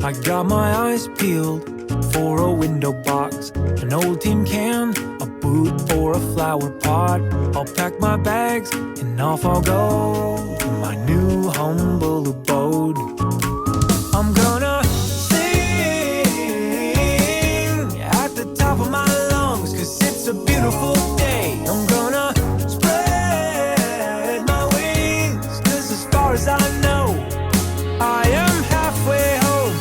I got my eyes peeled for a window box, an old tin can, a boot or a flower pot. I'll pack my bags and off I'll go to my new humble abode. I'm gonna a beautiful day. I'm gonna spread my wings, 'cause as far as I know, I am halfway home.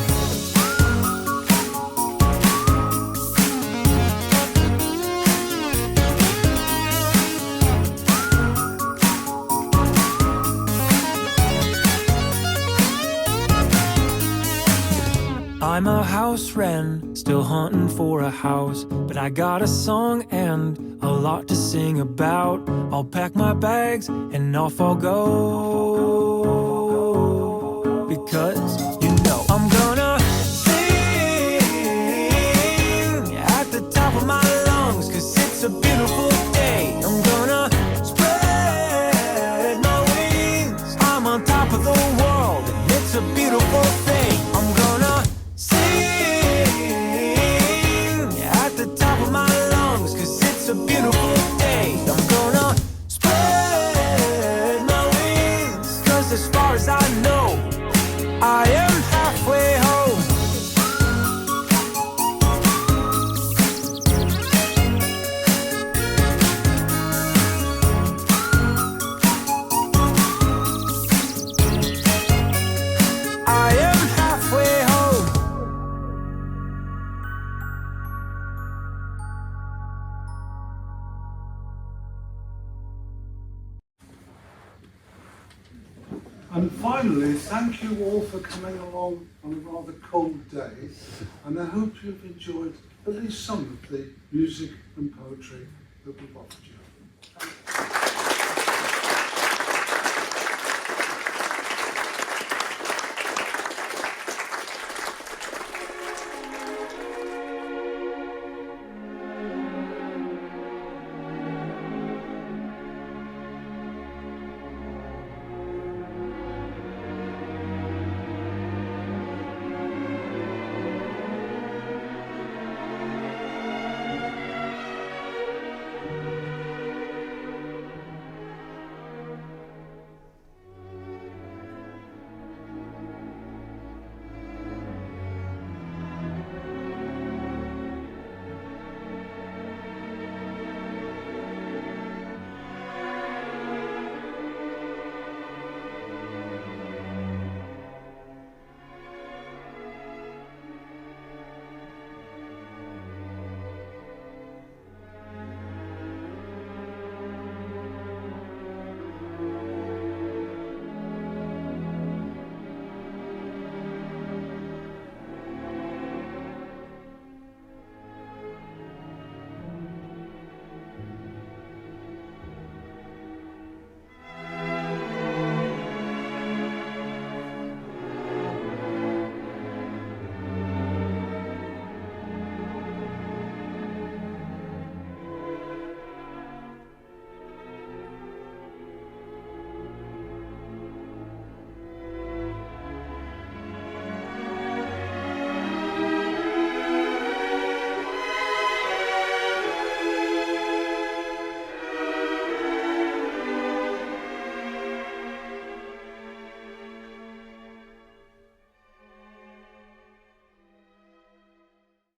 I'm a house wren, still hunting for a house, but I got a song and a lot to sing about. I'll pack my bags and off I'll go, because you know I'm gonna sing at the top of my lungs, 'cause it's a beautiful day. I'm gonna spread my wings. I'm on top of the world and it's a beautiful thing. I'm gonna a beautiful day. I'm gonna spread my wings, 'cause as far as I know, I am halfway home. I am halfway home. And finally, thank you all for coming along on a rather cold day, and I hope you've enjoyed at least some of the music and poetry that we've offered you. Thank you.